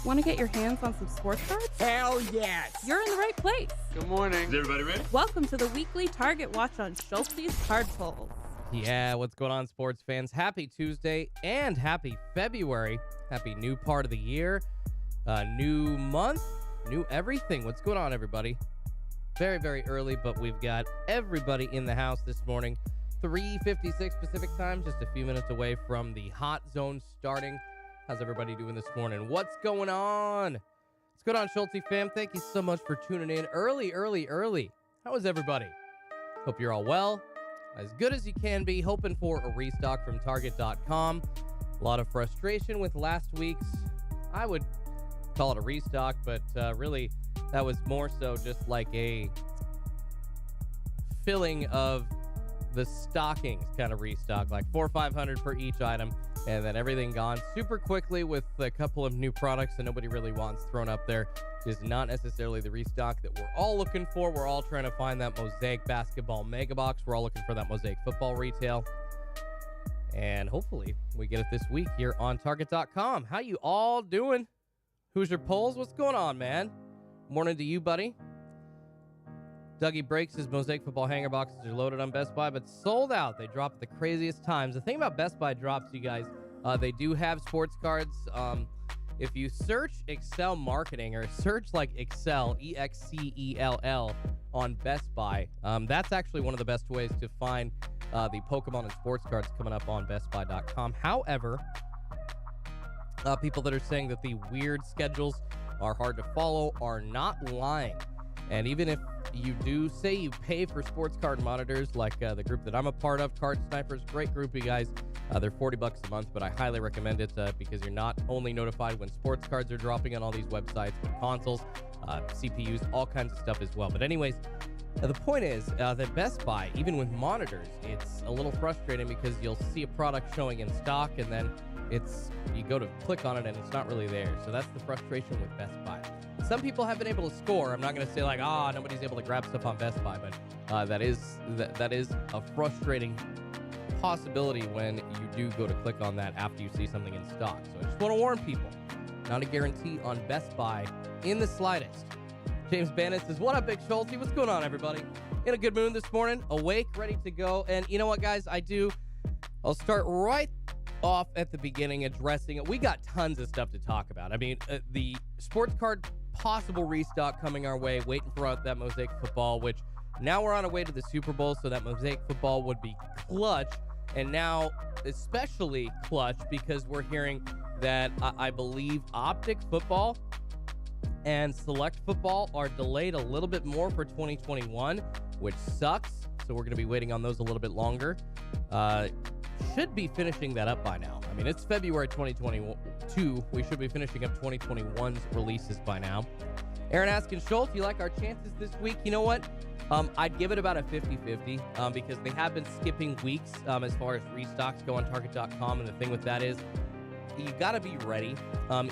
Want to get your hands on some sports cards? Hell yes! You're in the right place. Good morning. Is everybody ready? Welcome to the weekly Target Watch on Schultz's Card Pulls. Yeah, what's going on, sports fans? Happy Tuesday and happy February. Happy new part of the year, new month, new everything. What's going on, everybody? Very, very early, but we've got everybody in the house this morning. 3:56 Pacific time, just a few minutes away from the hot zone starting. How's everybody doing this morning? What's going on? What's going on, Schulte fam? Thank you so much for tuning in early. How is everybody? Hope you're all well, as good as you can be. Hoping for a restock from Target.com. A lot of frustration with last week's, I would call it a restock, but really that was more so just like a filling of the stockings kind of restock, like 400 or 500 for each item, and then everything gone super quickly with a couple of new products that nobody really wants thrown up there. Is not necessarily the restock that we're all looking for. We're all trying to find that Mosaic basketball mega box. We're all looking for that Mosaic football retail, and hopefully we get it this week here on Target.com. How you all doing? Who's your polls? What's going on, man? Morning to you, buddy. Dougie breaks his Mosaic football hanger boxes are loaded on Best Buy, but sold out. They drop at the craziest times. The thing about Best Buy drops, you guys, they do have sports cards. If you search Excel marketing or search like Excel, EXCELL on Best Buy, that's actually one of the best ways to find the Pokemon and sports cards coming up on BestBuy.com. However, people that are saying that the weird schedules are hard to follow are not lying. And even if you do say you pay for sports card monitors, like the group that I'm a part of, Card Snipers, great group, you guys. They're $40 a month, but I highly recommend it because you're not only notified when sports cards are dropping on all these websites, but consoles, CPUs, all kinds of stuff as well. But anyways, the point is that Best Buy, even with monitors, it's a little frustrating because you'll see a product showing in stock and then you go to click on it and it's not really there. So that's the frustration with Best Buy. Some people have been able to score. I'm not going to say like, nobody's able to grab stuff on Best Buy, but that is a frustrating possibility when you do go to click on that after you see something in stock. So I just want to warn people, not a guarantee on Best Buy in the slightest. James Bannon says, what up, Big Schulte? What's going on, everybody? In a good mood this morning, awake, ready to go. And you know what, guys? I'll start right off at the beginning addressing it. We got tons of stuff to talk about. I mean, the sports card possible restock coming our way, waiting for that Mosaic football, which now we're on our way to the Super Bowl, so that Mosaic football would be clutch. And now especially clutch because we're hearing that I believe Optic football and Select football are delayed a little bit more for 2021, which sucks. So we're going to be waiting on those a little bit longer. Should be finishing that up by now. I mean, it's February 2022. We should be finishing up 2021's releases by now. Aaron asking, Schultz, you like our chances this week? You know what? I'd give it about a 50-50 because they have been skipping weeks as far as restocks go on Target.com. And the thing with that is you got to be ready.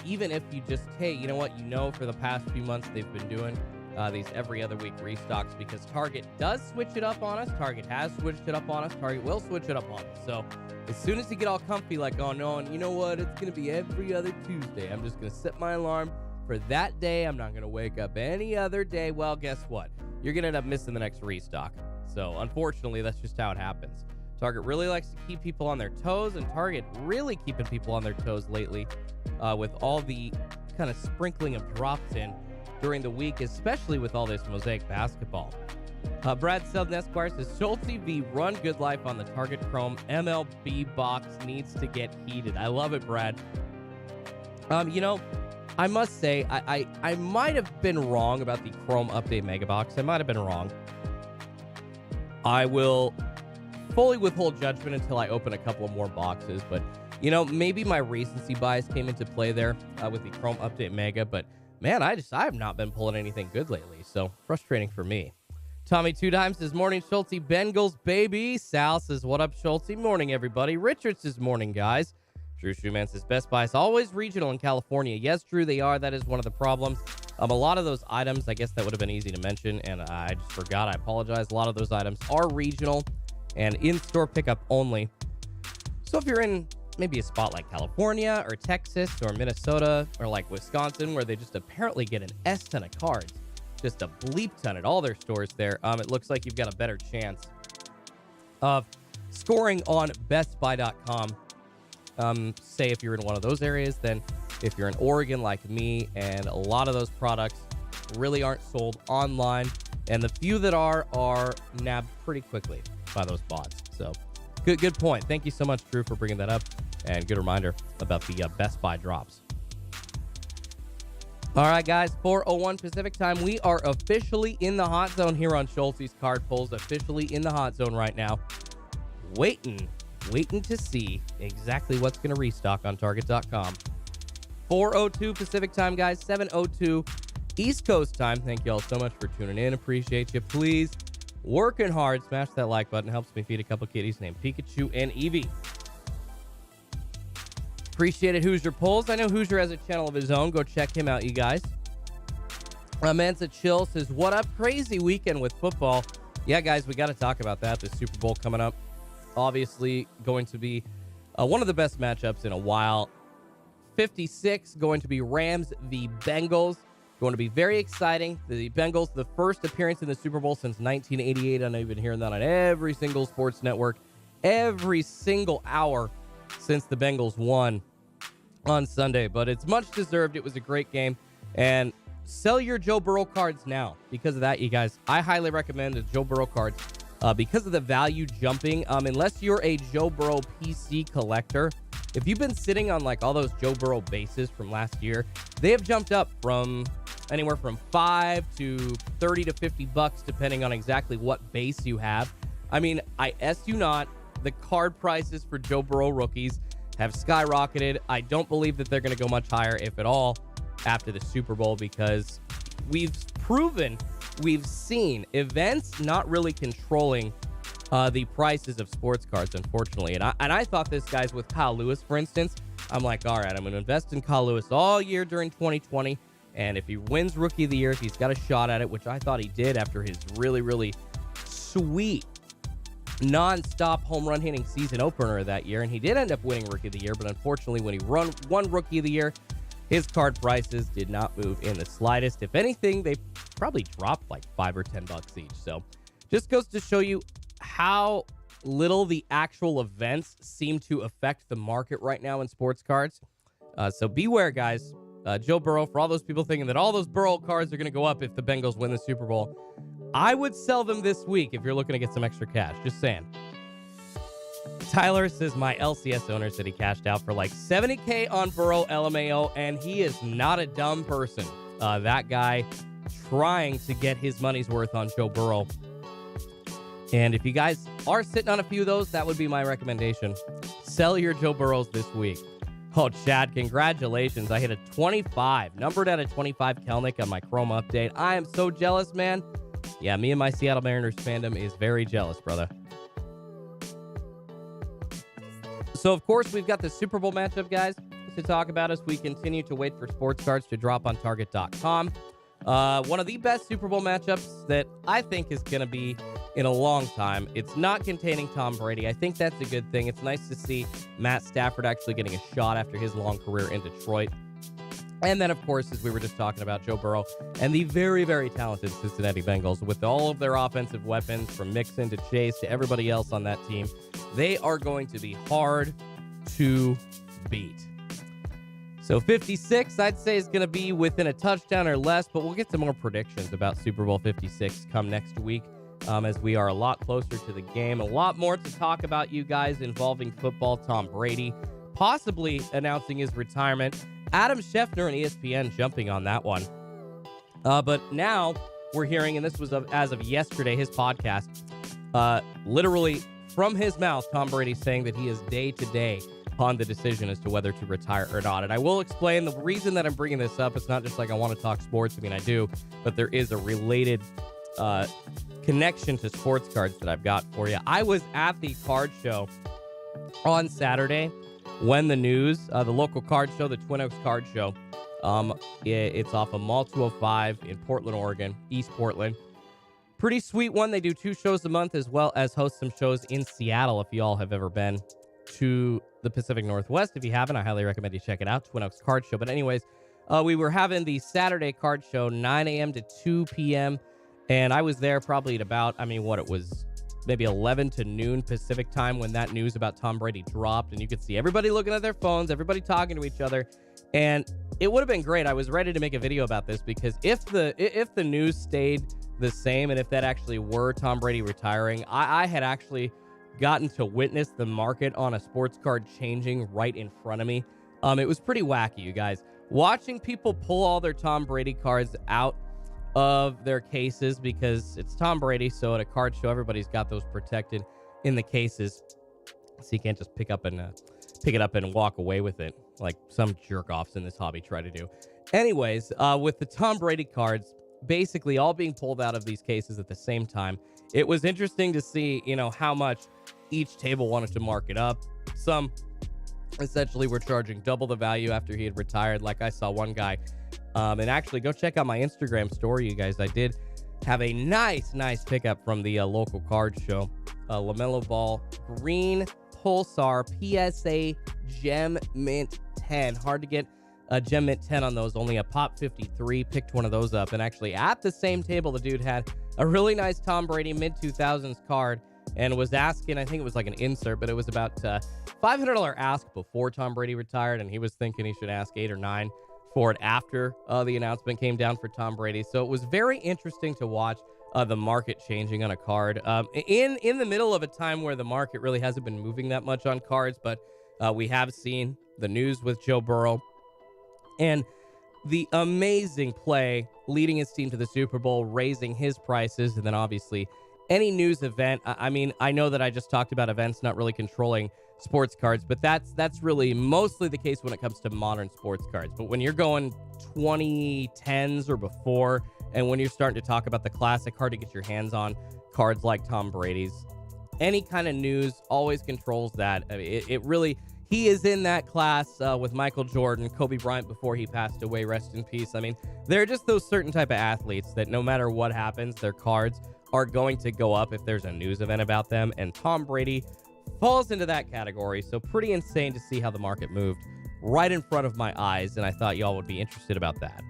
Even if you just, hey, you know what? For the past few months they've been doing these every other week restocks because Target does switch it up on us. Target has switched it up on us. Target will switch it up on us. So as soon as you get all comfy, like, oh no, and you know what? It's going to be every other Tuesday. I'm just going to set my alarm for that day. I'm not going to wake up any other day. Well, guess what? You're going to end up missing the next restock. So unfortunately, that's just how it happens. Target really likes to keep people on their toes, and Target really keeping people on their toes lately with all the kind of sprinkling of drops in during the week, especially with all this Mosaic basketball. Brad Selden Esquire says, Schulte v. Run Good Life on the Target Chrome MLB box needs to get heated. I love it, Brad. I must say, I might have been wrong about the Chrome Update Mega Box. I might have been wrong. I will fully withhold judgment until I open a couple of more boxes, but, maybe my recency bias came into play there with the Chrome Update Mega, but man, I have not been pulling anything good lately, so frustrating for me. Tommy Two Dimes says, morning, Schulte. Bengals, baby. Sal says, what up, Schulte? Morning, everybody. Richard says, morning, guys. Drew Shoeman says, Best Buy is always regional in California. Yes, Drew, they are. That is one of the problems. A lot of those items, I guess that would have been easy to mention, and I just forgot. I apologize. A lot of those items are regional and in-store pickup only. So if you're in maybe a spot like California or Texas or Minnesota or like Wisconsin, where they just apparently get an S ton of cards, just a bleep ton at all their stores there, it looks like you've got a better chance of scoring on bestbuy.com. Say if you're in one of those areas, then if you're in Oregon like me, and a lot of those products really aren't sold online, and the few that are nabbed pretty quickly by those bots. So good point. Thank you so much, Drew, for bringing that up, and good reminder about the Best Buy drops. All right, guys, 4:01 Pacific time. We are officially in the hot zone here on Schultz's Card Pulls, officially in the hot zone right now. Waiting to see exactly what's going to restock on Target.com. 4:02 Pacific time, guys, 7:02 East Coast time. Thank you all so much for tuning in. Appreciate you. Please, working hard. Smash that like button. Helps me feed a couple kitties named Pikachu and Eevee. Appreciate it, Hoosier Pulls. I know Hoosier has a channel of his own. Go check him out, you guys. Mansa Chill says, what up? Crazy weekend with football. Yeah, guys, we got to talk about that. The Super Bowl coming up. Obviously going to be one of the best matchups in a while. 56 going to be Rams v. Bengals. Going to be very exciting. The Bengals, the first appearance in the Super Bowl since 1988. I know you've been hearing that on every single sports network, every single hour since the Bengals won on Sunday. But it's much deserved. It was a great game. And sell your Joe Burrow cards now. Because of that, you guys, I highly recommend the Joe Burrow cards because of the value jumping. Unless you're a Joe Burrow PC collector, if you've been sitting on like all those Joe Burrow bases from last year, they have jumped up from anywhere from $5 to $30 to $50, depending on exactly what base you have. I mean, I S you not, the card prices for Joe Burrow rookies have skyrocketed. I don't believe that they're going to go much higher, if at all, after the Super Bowl, because we've seen events not really controlling the prices of sports cards, unfortunately. And I thought this, guys, with Kyle Lewis, for instance, I'm like, all right, I'm going to invest in Kyle Lewis all year during 2020. And if he wins Rookie of the Year, if he's got a shot at it, which I thought he did after his really, really sweet non-stop home run hitting season opener that year, and he did end up winning Rookie of the Year, but unfortunately when he won Rookie of the Year, his card prices did not move in the slightest. If anything, they probably dropped like $5 or $10 each. So just goes to show you how little the actual events seem to affect the market right now in sports cards. So beware, guys. Joe Burrow, for all those people thinking that all those Burrow cards are going to go up if the Bengals win the Super Bowl, I would sell them this week if you're looking to get some extra cash. Just saying. Tyler says my LCS owner said he cashed out for like $70K on Burrow LMAO, and he is not a dumb person. That guy trying to get his money's worth on Joe Burrow. And if you guys are sitting on a few of those, that would be my recommendation. Sell your Joe Burrows this week. Oh, Chad, congratulations. I hit a 25, numbered at a 25 Kelnick on my Chrome update. I am so jealous, man. Yeah, me and my Seattle Mariners fandom is very jealous, brother. So, of course, we've got the Super Bowl matchup, guys, to talk about as we continue to wait for sports cards to drop on Target.com. One of the best Super Bowl matchups that I think is going to be in a long time. It's not containing Tom Brady. I think that's a good thing. It's nice to see Matt Stafford actually getting a shot after his long career in Detroit. And then, of course, as we were just talking about, Joe Burrow and the very, very talented Cincinnati Bengals with all of their offensive weapons from Mixon to Chase to everybody else on that team. They are going to be hard to beat. So 56, I'd say, is going to be within a touchdown or less, but we'll get some more predictions about Super Bowl 56 come next week as we are a lot closer to the game. A lot more to talk about, you guys, involving football. Tom Brady possibly announcing his retirement. Adam Schefter and ESPN jumping on that one. But now we're hearing, and this was as of yesterday, his podcast, literally from his mouth, Tom Brady saying that he is day to day on the decision as to whether to retire or not. And I will explain the reason that I'm bringing this up. It's not just like I want to talk sports. I mean, I do, but there is a related connection to sports cards that I've got for you. I was at the card show on Saturday when the news, the local card show, the Twin Oaks Card Show, it's off of Mall 205 in Portland, Oregon, East Portland. Pretty sweet one. They do 2 shows a month as well as host some shows in Seattle if you all have ever been. to the Pacific Northwest. If you haven't, I highly recommend you check it out. Twin Oaks Card Show. But anyways, we were having the Saturday card show, 9 a.m. to 2 p.m. And I was there probably at about, it was maybe 11 to noon Pacific time when that news about Tom Brady dropped. And you could see everybody looking at their phones, everybody talking to each other. And it would have been great. I was ready to make a video about this because if the news stayed the same and if that actually were Tom Brady retiring, I had actually gotten to witness the market on a sports card changing right in front of me. It was pretty wacky, you guys. Watching people pull all their Tom Brady cards out of their cases because it's Tom Brady, so at a card show, everybody's got those protected in the cases, so you can't just pick it up and walk away with it like some jerk-offs in this hobby try to do. Anyways, with the Tom Brady cards basically all being pulled out of these cases at the same time, it was interesting to see, how much each table wanted to mark it up. Some essentially were charging double the value after he had retired. Like I saw one guy, and actually go check out my Instagram story, you guys. I did have a nice pickup from the local card show. LaMelo Ball Green Pulsar PSA Gem Mint 10. Hard to get a Gem Mint 10 on those, only a Pop 53. Picked one of those up, and actually at the same table, the dude had a really nice Tom Brady mid-2000s card and was asking, I think it was like an insert, but it was about $500 ask before Tom Brady retired, and he was thinking he should ask 8 or 9 for it after the announcement came down for Tom Brady. So it was very interesting to watch the market changing on a card in the middle of a time where the market really hasn't been moving that much on cards, but we have seen the news with Joe Burrow and the amazing play leading his team to the Super Bowl, raising his prices, and then obviously any news event. I know that I just talked about events not really controlling sports cards, but that's really mostly the case when it comes to modern sports cards. But when you're going 2010s or before, and when you're starting to talk about the classic, hard to get your hands on cards like Tom Brady's, any kind of news always controls that. It really, he is in that class with Michael Jordan, Kobe Bryant before he passed away, rest in peace. There are just those certain type of athletes that no matter what happens, their cards are going to go up if there's a news event about them, and Tom Brady falls into that category. So pretty insane to see how the market moved right in front of my eyes, and I thought y'all would be interested about that.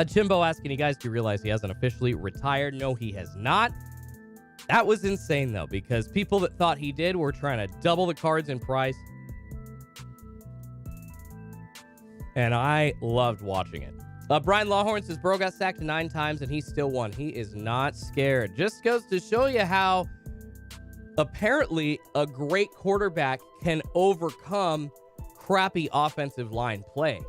Jimbo asking you guys, do you realize he hasn't officially retired? No, he has not. That was insane, though, because people that thought he did were trying to double the cards in price. And I loved watching it. Brian Lawhorn says, bro got sacked 9 times and he still won. He is not scared. Just goes to show you how apparently a great quarterback can overcome crappy offensive line play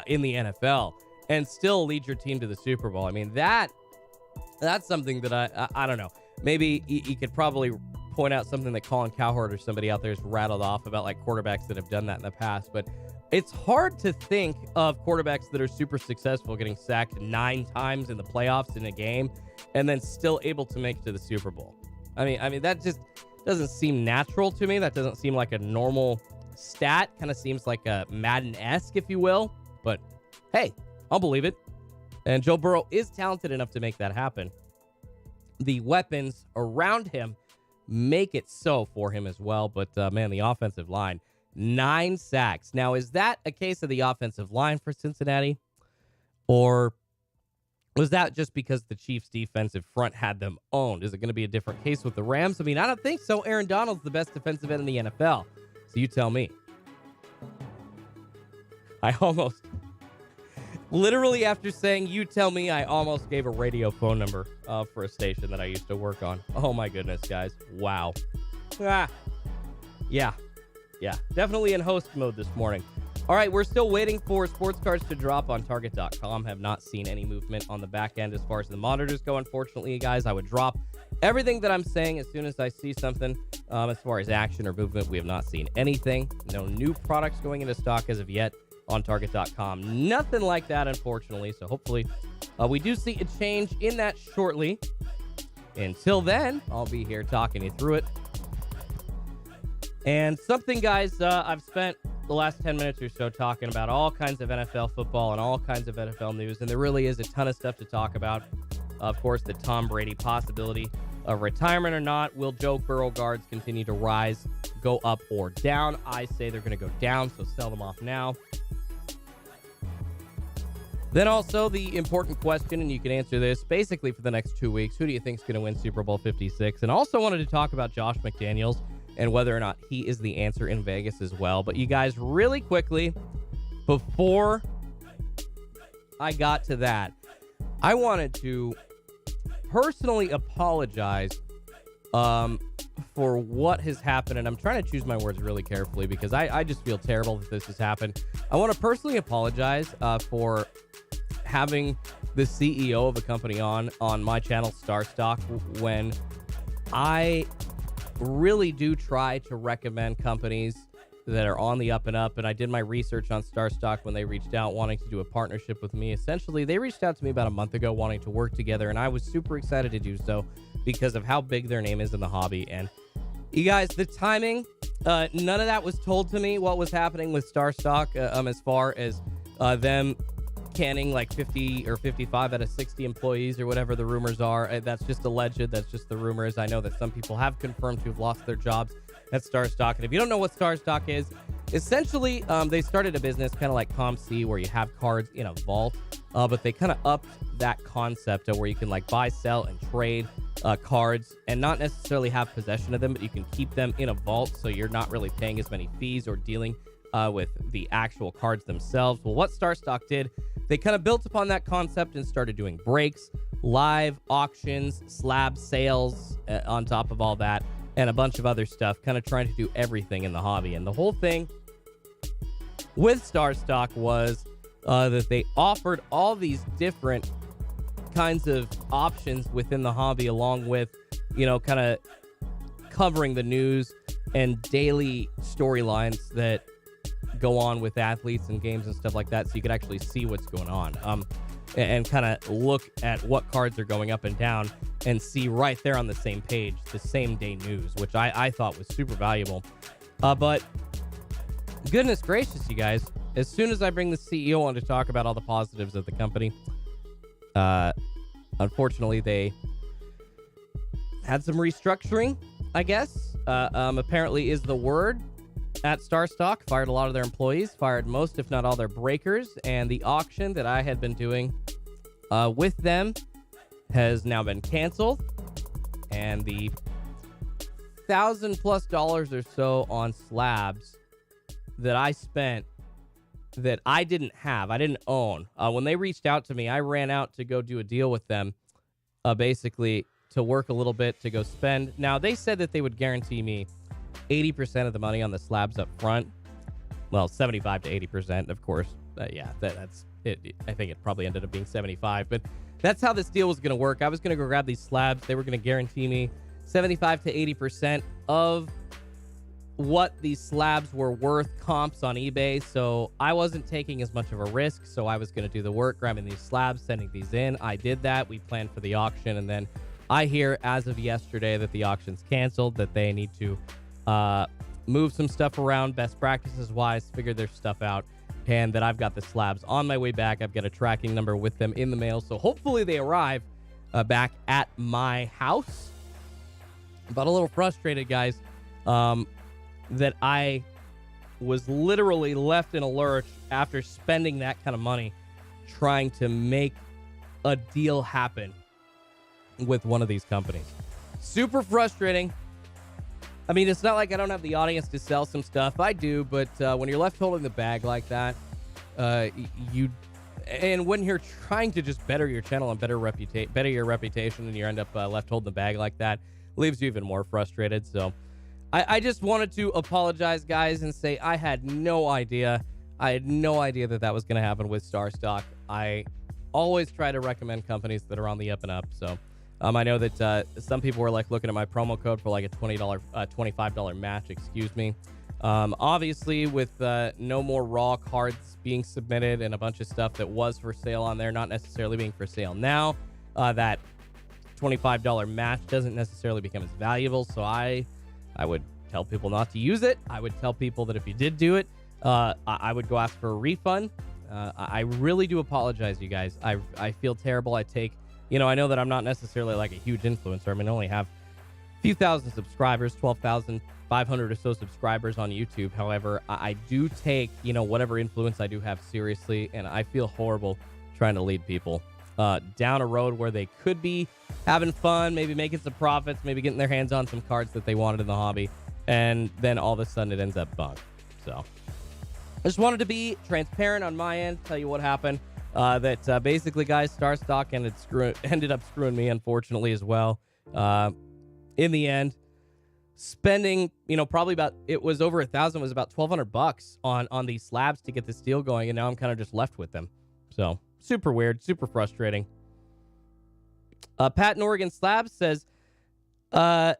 in the NFL and still lead your team to the Super Bowl. That's something that I don't know. Maybe you could probably point out something that Colin Cowherd or somebody out there has rattled off about like quarterbacks that have done that in the past, but it's hard to think of quarterbacks that are super successful getting sacked 9 times in the playoffs in a game and then still able to make it to the Super Bowl. That just doesn't seem natural to me. That doesn't seem like a normal stat. Kind of seems like a Madden-esque, if you will. But hey, I'll believe it. And Joe Burrow is talented enough to make that happen. The weapons around him make it so for him as well. But man, the offensive line, 9 sacks. Now, is that a case of the offensive line for Cincinnati? Or was that just because the Chiefs' defensive front had them owned? Is it going to be a different case with the Rams? I don't think so. Aaron Donald's the best defensive end in the NFL. So you tell me. I almost, literally after saying you tell me, I almost gave a radio phone number for a station that I used to work on. Oh my goodness, guys. Wow. Yeah, definitely in host mode this morning. All right, we're still waiting for sports cards to drop on Target.com. Have not seen any movement on the back end as far as the monitors go. Unfortunately, guys, I would drop everything that I'm saying as soon as I see something. As far as action or movement, we have not seen anything. No new products going into stock as of yet on Target.com. Nothing like that, unfortunately. So hopefully we do see a change in that shortly. Until then, I'll be here talking you through it. And something, guys, I've spent the last 10 minutes or so talking about all kinds of NFL football and all kinds of NFL news, and there really is a ton of stuff to talk about. Of course, the Tom Brady possibility of retirement or not. Will Joe Burrow guards continue to rise, go up or down? I say they're going to go down, so sell them off now. Then also the important question, and you can answer this basically for the next 2 weeks. Who do you think is going to win Super Bowl 56? And also wanted to talk about Josh McDaniels and whether or not he is the answer in Vegas as well. But you guys, really quickly, before I got to that, I wanted to personally apologize for what has happened. And I'm trying to choose my words really carefully because I just feel terrible that this has happened. I want to personally apologize for having the CEO of a company on my channel, Stock, when I really do try to recommend companies that are on the up and up. And I did my research on Stock when they reached out wanting to do a partnership with me. Essentially, they reached out to me about a month ago wanting to work together, and I was super excited to do so because of how big their name is in the hobby. And you guys, the timing, none of that was told to me what was happening with Stock as far as them canning like 50 or 55 out of 60 employees or whatever the rumors are. That's just alleged. That's just the rumors. I know that some people have confirmed to have lost their jobs at Stock. And if you don't know what Stock is, essentially they started a business kind of like ComC where you have cards in a vault, but they kind of upped that concept of where you can like buy, sell, and trade cards and not necessarily have possession of them, but you can keep them in a vault so you're not really paying as many fees or dealing with the actual cards themselves. Well, what Stock did, they kind of built upon that concept and started doing breaks, live auctions, slab sales on top of all that, and a bunch of other stuff, kind of trying to do everything in the hobby. And the whole thing with Stock was that they offered all these different kinds of options within the hobby, along with, you know, kind of covering the news and daily storylines that go on with athletes and games and stuff like that, so you could actually see what's going on and kind of look at what cards are going up and down and see right there on the same page the same day news, which I thought was super valuable. But goodness gracious, you guys, as soon as I bring the CEO on to talk about all the positives of the company, unfortunately they had some restructuring, I guess, apparently is the word. At Stock, fired a lot of their employees, fired most, if not all, their breakers, and the auction that I had been doing with them has now been canceled, and the $1,000+ or so on slabs that I spent that I didn't have, I didn't own. When they reached out to me, I ran out to go do a deal with them, basically to work a little bit to go spend. Now, they said that they would guarantee me 80% of the money on the slabs up front. Well, 75 to 80%, of course. Yeah, that's it. I think it probably ended up being 75, but that's how this deal was going to work. I was going to go grab these slabs. They were going to guarantee me 75 to 80% of what these slabs were worth comps on eBay. So I wasn't taking as much of a risk. So I was going to do the work, grabbing these slabs, sending these in. I did that. We planned for the auction. And then I hear as of yesterday that the auction's canceled, that they need to move some stuff around, best practices wise, figure their stuff out, and that I've got the slabs on my way back. I've got a tracking number with them in the mail, so hopefully they arrive back at my house. But a little frustrated, guys, that I was literally left in a lurch after spending that kind of money trying to make a deal happen with one of these companies. Super frustrating. I mean, it's not like I don't have the audience to sell some stuff. I do, but when you're left holding the bag like that, and when you're trying to just better your channel and better your reputation, and you end up left holding the bag like that, leaves you even more frustrated. So I just wanted to apologize, guys, and say I had no idea. I had no idea that was going to happen with Stock. I always try to recommend companies that are on the up and up. So I know that some people were like looking at my promo code for like a $25 match, excuse me. Obviously, with no more raw cards being submitted and a bunch of stuff that was for sale on there, not necessarily being for sale now, that $25 match doesn't necessarily become as valuable. So I would tell people not to use it. I would tell people that if you did do it, I would go ask for a refund. I really do apologize, you guys. I feel terrible. I know that I'm not necessarily like a huge influencer. I mean, I only have few thousand subscribers, 12,500 or so subscribers on YouTube. However, I do take, whatever influence I do have seriously, and I feel horrible trying to lead people down a road where they could be having fun, maybe making some profits, maybe getting their hands on some cards that they wanted in the hobby, and then all of a sudden it ends up bunk. So I just wanted to be transparent on my end, tell you what happened. That basically, guys, Starstock ended up screwing me, unfortunately, as well. In the end, spending, probably it was over $1,000, was about $1,200 on these slabs to get this deal going, and now I'm kind of just left with them. So super weird, super frustrating. Pat in Oregon Slabs says, Pat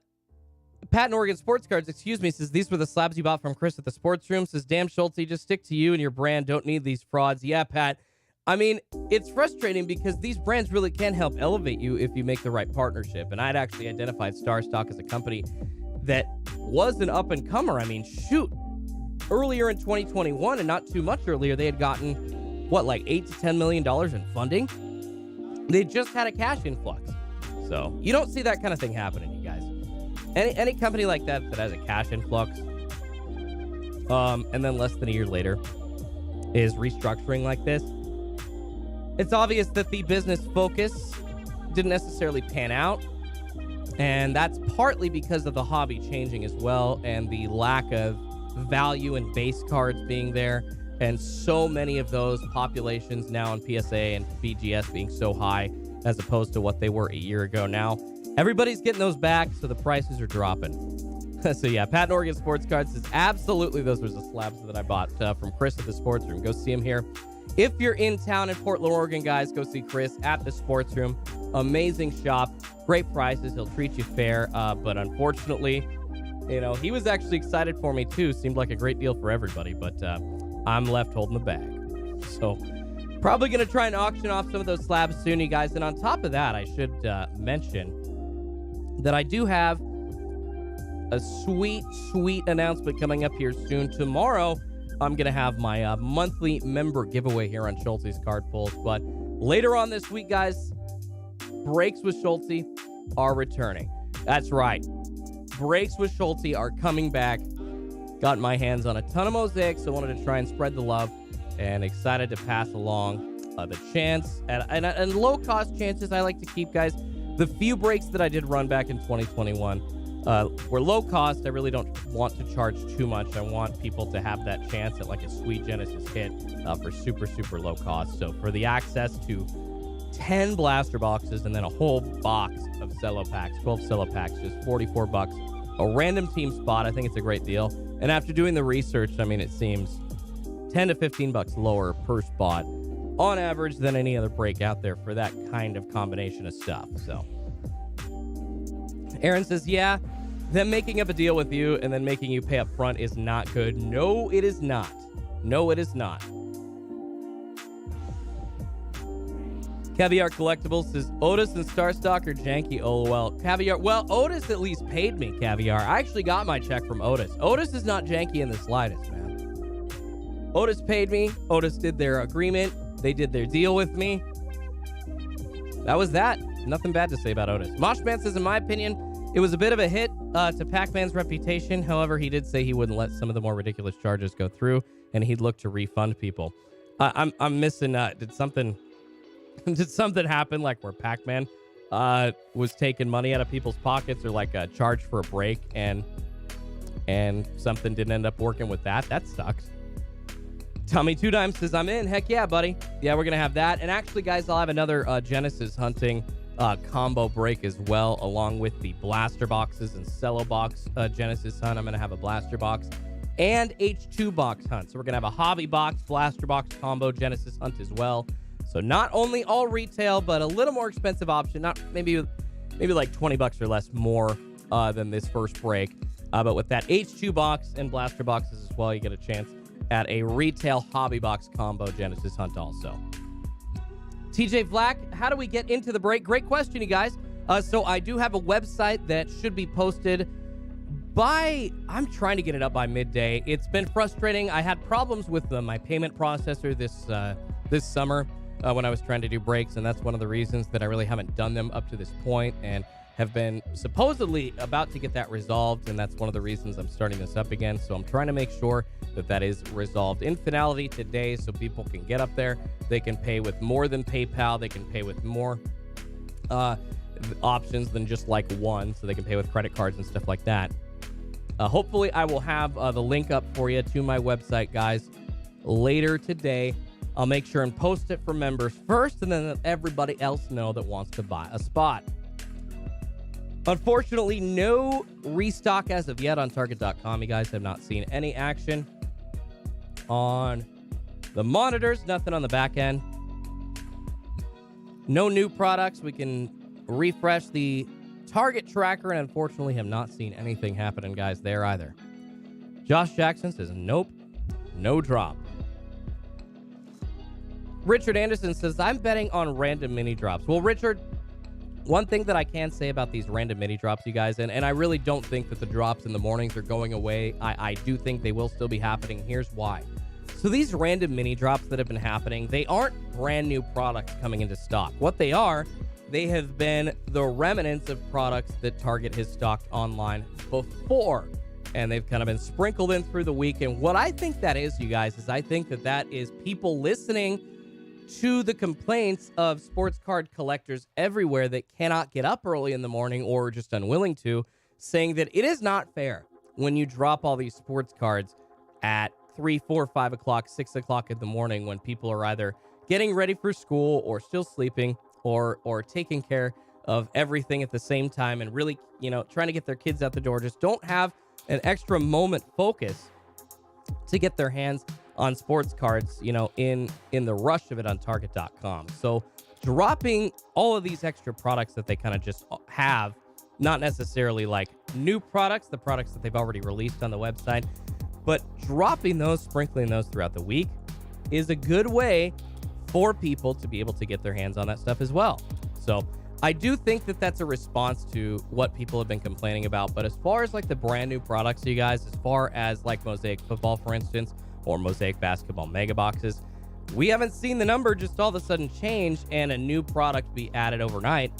in Oregon Sports Cards, says, these were the slabs you bought from Chris at the sports room. Says, damn, Schulte, just stick to you and your brand. Don't need these frauds. Yeah, Pat. I mean, it's frustrating because these brands really can help elevate you if you make the right partnership. And I'd actually identified Starstock as a company that was an up-and-comer. I mean, shoot. Earlier in 2021, and not too much earlier, they had gotten, like $8 to $10 million in funding? They just had a cash influx. So you don't see that kind of thing happening, you guys. Any company like that has a cash influx, and then less than a year later is restructuring like this, it's obvious that the business focus didn't necessarily pan out, and that's partly because of the hobby changing as well and the lack of value in base cards being there, and so many of those populations now in PSA and BGS being so high as opposed to what they were a year ago. Now everybody's getting those back, so the prices are dropping. So yeah, Pat in Oregon Sports Cards says, absolutely, those were the slabs that I bought from Chris at the sports room. Go see him here. If you're in town in Portland, Oregon, guys, go see Chris at the sports room. Amazing shop, great prices. He'll treat you fair, but unfortunately, he was actually excited for me too. Seemed like a great deal for everybody, but I'm left holding the bag. So probably going to try and auction off some of those slabs soon, you guys. And on top of that, I should mention that I do have a sweet announcement coming up here soon. Tomorrow, I'm going to have my monthly member giveaway here on Schulte's Card Pulls. But later on this week, guys, Breaks with Schulte are returning. That's right. Breaks with Schulte are coming back. Got my hands on a ton of Mosaic, so wanted to try and spread the love, and excited to pass along the chance. And low-cost chances I like to keep, guys. The few breaks that I did run back in 2021 were low cost. I really don't want to charge too much. I want people to have that chance at like a sweet Genesis hit for super low cost. So for the access to 10 blaster boxes and then a whole box of cello packs, 12 cello packs, just $44. A random team spot. I think it's a great deal. And after doing the research, I mean, it seems 10 to 15 bucks lower per spot on average than any other break out there for that kind of combination of stuff. So Aaron says, yeah, them making up a deal with you and then making you pay up front is not good. No, it is not. No, it is not. Caviar Collectibles says, Otis and Starstock are janky, LOL. Caviar, well, Otis at least paid me, Caviar. I actually got my check from Otis. Otis is not janky in the slightest, man. Otis paid me. Otis did their agreement. They did their deal with me. That was that. Nothing bad to say about Otis. Moshman says, in my opinion, it was a bit of a hit to Pac-Man's reputation. However, he did say he wouldn't let some of the more ridiculous charges go through, and he'd look to refund people. I'm missing. Did something happen, like where Pac-Man was taking money out of people's pockets, or like a charge for a break, and something didn't end up working with that? That sucks. Tommy Two Dimes says, I'm in. Heck yeah, buddy. Yeah, we're going to have that. And actually, guys, I'll have another Genesis hunting combo break as well, along with the blaster boxes and cello box Genesis hunt. I'm going to have a blaster box and H2 box hunt. So we're going to have a hobby box, blaster box combo Genesis hunt as well. So not only all retail, but a little more expensive option. Not maybe like $20 or less more than this first break. But with that H2 box and blaster boxes as well, you get a chance at a retail hobby box combo Genesis hunt also. TJ Flack, how do we get into the break? Great question, you guys. So I do have a website that should be posted by, I'm trying to get it up by midday. It's been frustrating. I had problems with my payment processor this summer when I was trying to do breaks, and that's one of the reasons that I really haven't done them up to this point. And have been supposedly about to get that resolved, and that's one of the reasons I'm starting this up again. So I'm trying to make sure that that is resolved in finality today so people can get up there. They can pay with more than PayPal. They can pay with more options than just like one, so they can pay with credit cards and stuff like that. Hopefully, I will have the link up for you to my website, guys, later today. I'll make sure and post it for members first, and then let everybody else know that wants to buy a spot. Unfortunately, no restock as of yet on Target.com. You guys have not seen any action on the monitors, nothing on the back end. No new products. We can refresh the Target tracker, and unfortunately have not seen anything happening, guys, there either. Josh Jackson says, nope, no drop. Richard Anderson says, I'm betting on random mini drops. Well, Richard, one thing that I can say about these random mini drops, you guys, and I really don't think that the drops in the mornings are going away. I do think they will still be happening. Here's why. So these random mini drops that have been happening, they aren't brand new products coming into stock. What they are, they have been the remnants of products that Target has stocked online before, and they've kind of been sprinkled in through the week. And what I think that is, you guys, is I think that that is people listening to the complaints of sports card collectors everywhere that cannot get up early in the morning or just unwilling to, saying that it is not fair when you drop all these sports cards at 3, 4, 5 o'clock, 6 o'clock in the morning when people are either getting ready for school or still sleeping or taking care of everything at the same time and really, trying to get their kids out the door, just don't have an extra moment focus to get their hands on sports cards, in the rush of it on Target.com. So dropping all of these extra products that they kind of just have, not necessarily like new products, the products that they've already released on the website, but dropping those, sprinkling those throughout the week is a good way for people to be able to get their hands on that stuff as well. So I do think that that's a response to what people have been complaining about. But as far as like the brand new products, you guys, as far as like Mosaic football, for instance, or Mosaic basketball mega boxes, we haven't seen the number just all of a sudden change and a new product be added overnight.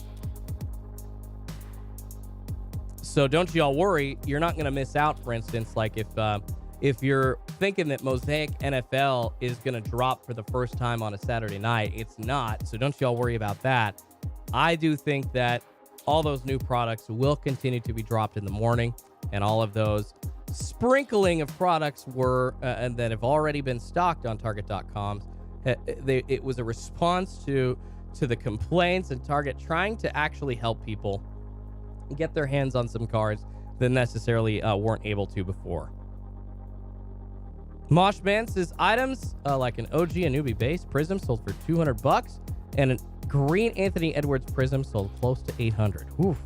So don't y'all worry, you're not going to miss out. For instance, like if you're thinking that Mosaic NFL is going to drop for the first time on a Saturday night, it's not. So don't y'all worry about that. I do think that all those new products will continue to be dropped in the morning, and all of those sprinkling of products were and that have already been stocked on Target.com. It was a response to the complaints and Target trying to actually help people get their hands on some cards that necessarily weren't able to before. Moshman says items like an OG and newbie base prism sold for $200, and a green Anthony Edwards prism sold close to $800. Oof.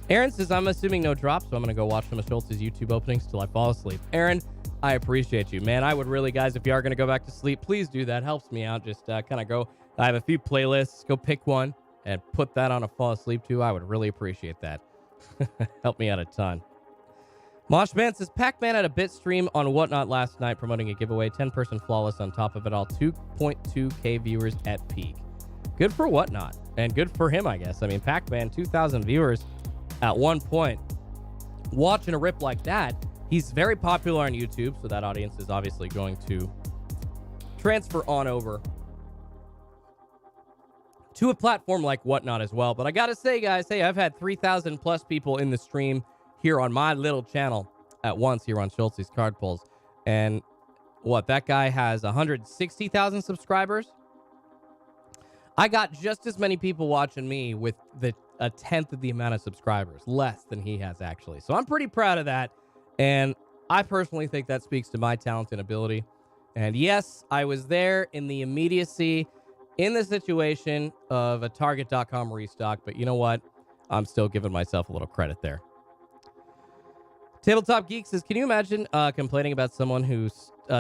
Aaron says, I'm assuming no drop, so I'm going to go watch some of Schultz's YouTube openings till I fall asleep. Aaron, I appreciate you, man. I would really, guys, if you are going to go back to sleep, please do that. Helps me out. Just kind of go. I have a few playlists. Go pick one and put that on a fall asleep to. I would really appreciate that. Help me out a ton. Moshman says, Pac-Man had a bit stream on Whatnot last night promoting a giveaway. 10-person flawless on top of it all. 2.2K viewers at peak. Good for Whatnot. And good for him, I guess. I mean, Pac-Man, 2,000 viewers at one point. Watching a rip like that, he's very popular on YouTube, so that audience is obviously going to transfer on over to a platform like Whatnot as well. But I gotta say, guys, hey, I've had 3,000 plus people in the stream here on my little channel at once here on Schultz's Card Pulls. And what, that guy has 160,000 subscribers? I got just as many people watching me with a tenth of the amount of subscribers, less than he has actually. So I'm pretty proud of that. And I personally think that speaks to my talent and ability. And yes, I was there in the immediacy in the situation of a Target.com restock. But you know what? I'm still giving myself a little credit there. Tabletop Geek says, can you imagine complaining about someone who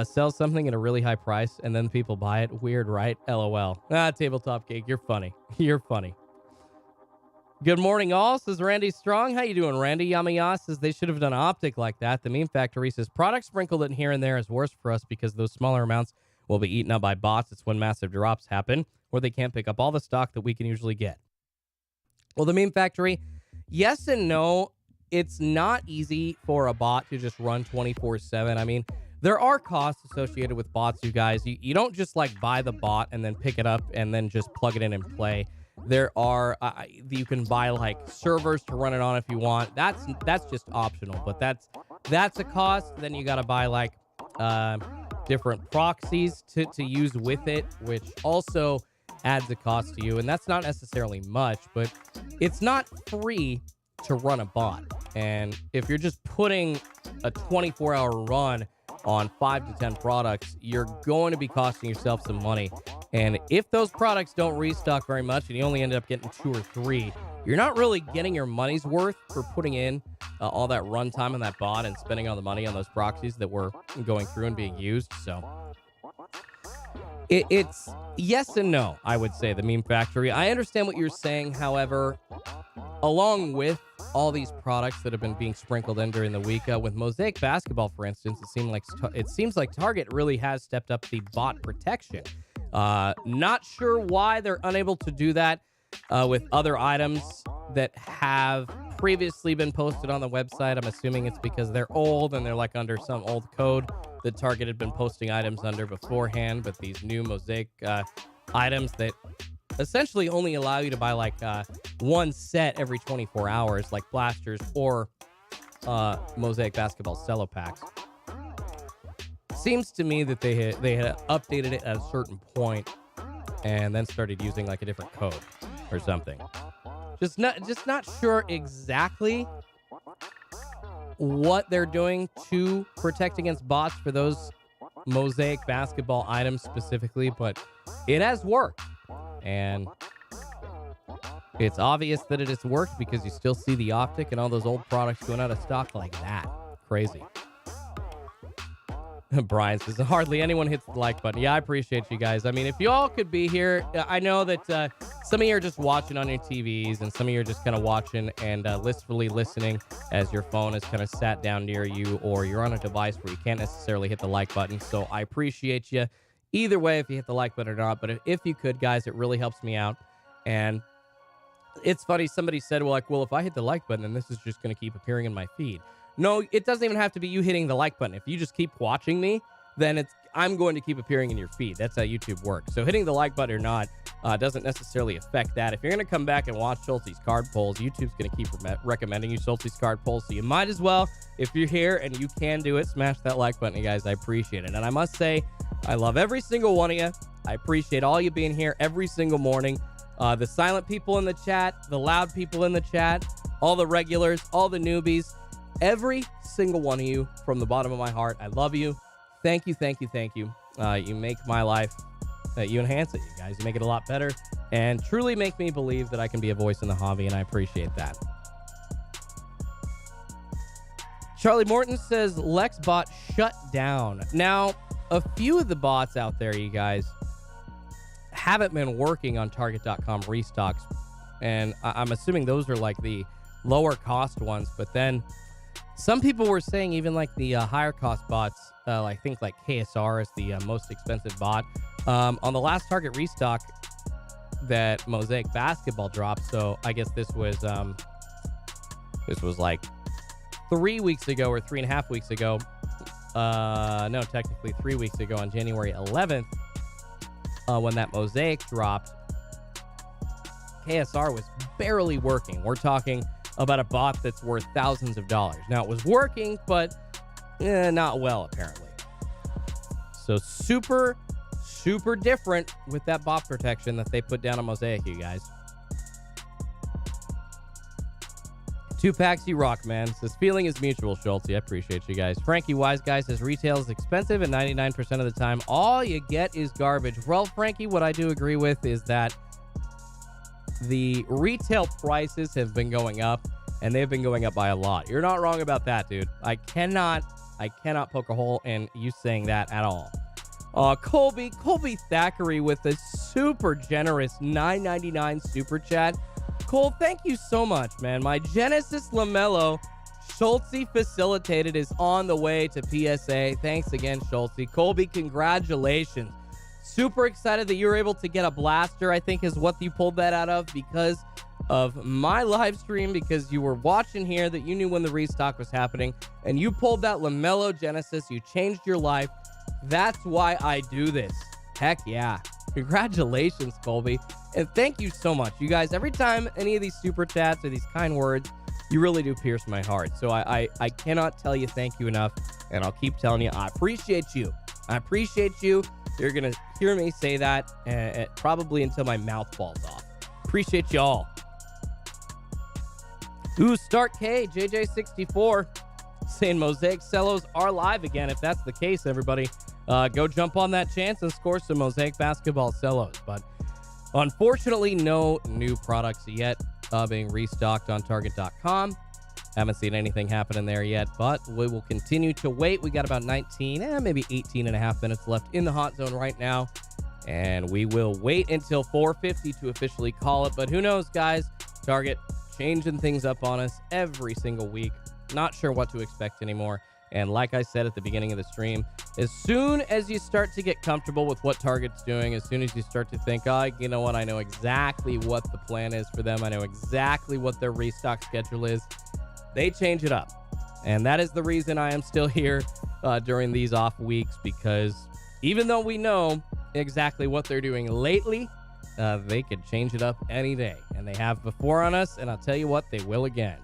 sells something at a really high price and then people buy it? Weird, right? LOL. Tabletop Geek, you're funny. You're funny. Good morning, all, says Randy Strong. How you doing, Randy? Yamaya says they should have done optic like that. The Meme Factory says product sprinkled in here and there is worse for us because those smaller amounts will be eaten up by bots. It's when massive drops happen where they can't pick up all the stock that we can usually get. Well, the meme factory, yes and no. It's not easy for a bot to just run 24/7. I mean, there are costs associated with bots, you guys. You don't just like buy the bot and then pick it up and then just plug it in and play. There are you can buy like servers to run it on if you want. That's just optional, but that's a cost. Then you got to buy like different proxies to use with it, which also adds a cost to you. And that's not necessarily much, but it's not free to run a bot. And if you're just putting a 24-hour run on 5 to 10 products, you're going to be costing yourself some money. And if those products don't restock very much and you only end up getting 2 or 3, you're not really getting your money's worth for putting in all that runtime on that bot and spending all the money on those proxies that were going through and being used. So it's yes and no, I would say, the meme factory. I understand what you're saying. However, along with all these products that have been being sprinkled in during the week, with Mosaic basketball, for instance, it seems like Target really has stepped up the bot protection. Not sure why they're unable to do that with other items that have previously been posted on the website. I'm assuming it's because they're old and they're like under some old code that Target had been posting items under beforehand. But these new Mosaic items that essentially only allow you to buy like one set every 24 hours, like blasters or Mosaic basketball cello packs. Seems to me that they had updated it at a certain point and then started using like a different code or something. Just not sure exactly what they're doing to protect against bots for those Mosaic basketball items specifically, but it has worked. And it's obvious that it has worked because you still see the optic and all those old products going out of stock like that. Crazy. Brian says, hardly anyone hits the like button. Yeah, I appreciate you guys. I mean, if you all could be here, I know that some of you are just watching on your TVs and some of you are just kind of watching and listfully listening as your phone is kind of sat down near you, or you're on a device where you can't necessarily hit the like button. So I appreciate you either way if you hit the like button or not. But if you could, guys, it really helps me out. And it's funny, somebody said, well, if I hit the like button, then this is just going to keep appearing in my feed. No, it doesn't even have to be you hitting the like button. If you just keep watching me, then I'm going to keep appearing in your feed. That's how YouTube works. So hitting the like button or not doesn't necessarily affect that. If you're going to come back and watch Schultz's card polls, YouTube's going to keep recommending you Schultz's card polls. So you might as well, if you're here and you can do it, smash that like button, you guys. I appreciate it. And I must say, I love every single one of you. I appreciate all you being here every single morning. The silent people in the chat, the loud people in the chat, all the regulars, all the newbies. Every single one of you, from the bottom of my heart, I love you. Thank you, thank you, thank you. You make my life, you enhance it, you guys. You make it a lot better and truly make me believe that I can be a voice in the hobby, and I appreciate that. Charlie Morton says, LexBot shut down. Now, a few of the bots out there, you guys, haven't been working on Target.com restocks, and I'm assuming those are like the lower cost ones, but then some people were saying even like the higher cost bots, I think like KSR is the most expensive bot. On the last Target restock that Mosaic basketball dropped, so I guess this was like 3 weeks ago or 3.5 weeks ago. No, technically 3 weeks ago on January 11th, when that Mosaic dropped, KSR was barely working. We're talking about a bot that's worth thousands of dollars. Now, it was working, but not well, apparently. So super, super different with that bot protection that they put down on Mosaic, you guys. 2 packs, you rock, man. Says, feeling is mutual, Schultz. I appreciate you guys. Frankie Wise Guy says, retail is expensive, and 99% of the time, all you get is garbage. Well, Frankie, what I do agree with is that the retail prices have been going up, and they've been going up by a lot. You're not wrong about that, dude. I cannot poke a hole in you saying that at all. Colby Thackeray with a super generous $9.99 super chat. Cole, thank you so much, man. My Genesis LaMelo Schultzy facilitated is on the way to PSA. Thanks again, Schultzy. Colby, congratulations. Super excited that you were able to get a blaster, I think is what you pulled that out of, because of my live stream because you were watching here, that you knew when the restock was happening, and you pulled that LaMelo Genesis. You changed your life. That's why I do this. Heck yeah. Congratulations, Colby. And thank you so much. You guys, every time any of these super chats or these kind words, you really do pierce my heart. So I cannot tell you thank you enough, and I'll keep telling you I appreciate you. I appreciate you. You're going to hear me say that probably until my mouth falls off. Appreciate y'all. Ooh, Start K, JJ64, saying Mosaic Cellos are live again. If that's the case, everybody, go jump on that chance and score some Mosaic basketball cellos. But unfortunately, no new products yet being restocked on Target.com. Haven't seen anything happening there yet, but we will continue to wait. We got about 19, maybe 18 and a half minutes left in the hot zone right now, and we will wait until 4:50 to officially call it. But who knows, guys? Target changing things up on us every single week. Not sure what to expect anymore. And like I said at the beginning of the stream, as soon as you start to get comfortable with what Target's doing, as soon as you start to think, oh, you know what, I know exactly what the plan is for them, I know exactly what their restock schedule is, they change it up. And that is the reason I am still here during these off weeks, because even though we know exactly what they're doing lately, they could change it up any day. And they have before on us, and I'll tell you what, they will again.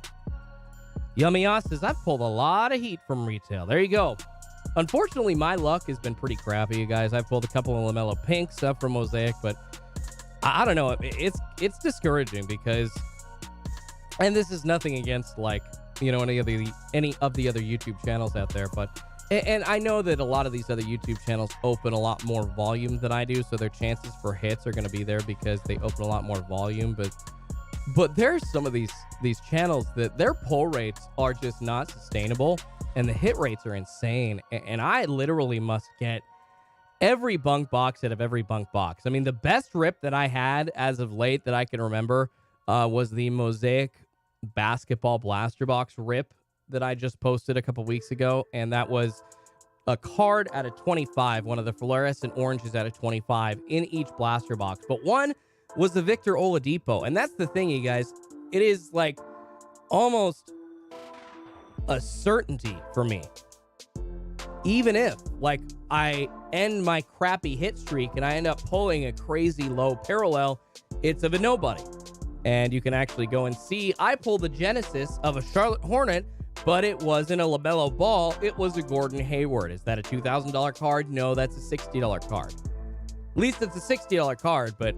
Yummy Oz says, I've pulled a lot of heat from retail. There you go. Unfortunately, my luck has been pretty crappy, you guys. I've pulled a couple of LaMelo Pinks up from Mosaic, but I don't know. It's discouraging because, and this is nothing against, like, you know, any of the other YouTube channels out there, but and I know that a lot of these other YouTube channels open a lot more volume than I do, so their chances for hits are going to be there because they open a lot more volume. But there's some of these channels that their pull rates are just not sustainable, and the hit rates are insane. And I literally must get every bunk box out of every bunk box. I mean, the best rip that I had as of late that I can remember was the Mosaic basketball blaster box rip that I just posted a couple weeks ago, and that was a card out of 25, one of the fluorescent oranges out of 25 in each blaster box. But one was the Victor Oladipo, and that's the thing, you guys. It is like almost a certainty for me. Even if, like, I end my crappy hit streak and I end up pulling a crazy low parallel, it's of a nobody. And you can actually go and see, I pulled the Genesis of a Charlotte Hornet, but it wasn't a LaMelo Ball. It was a Gordon Hayward. Is that a $2,000 card? No, that's a $60 card. At least it's a $60 card, but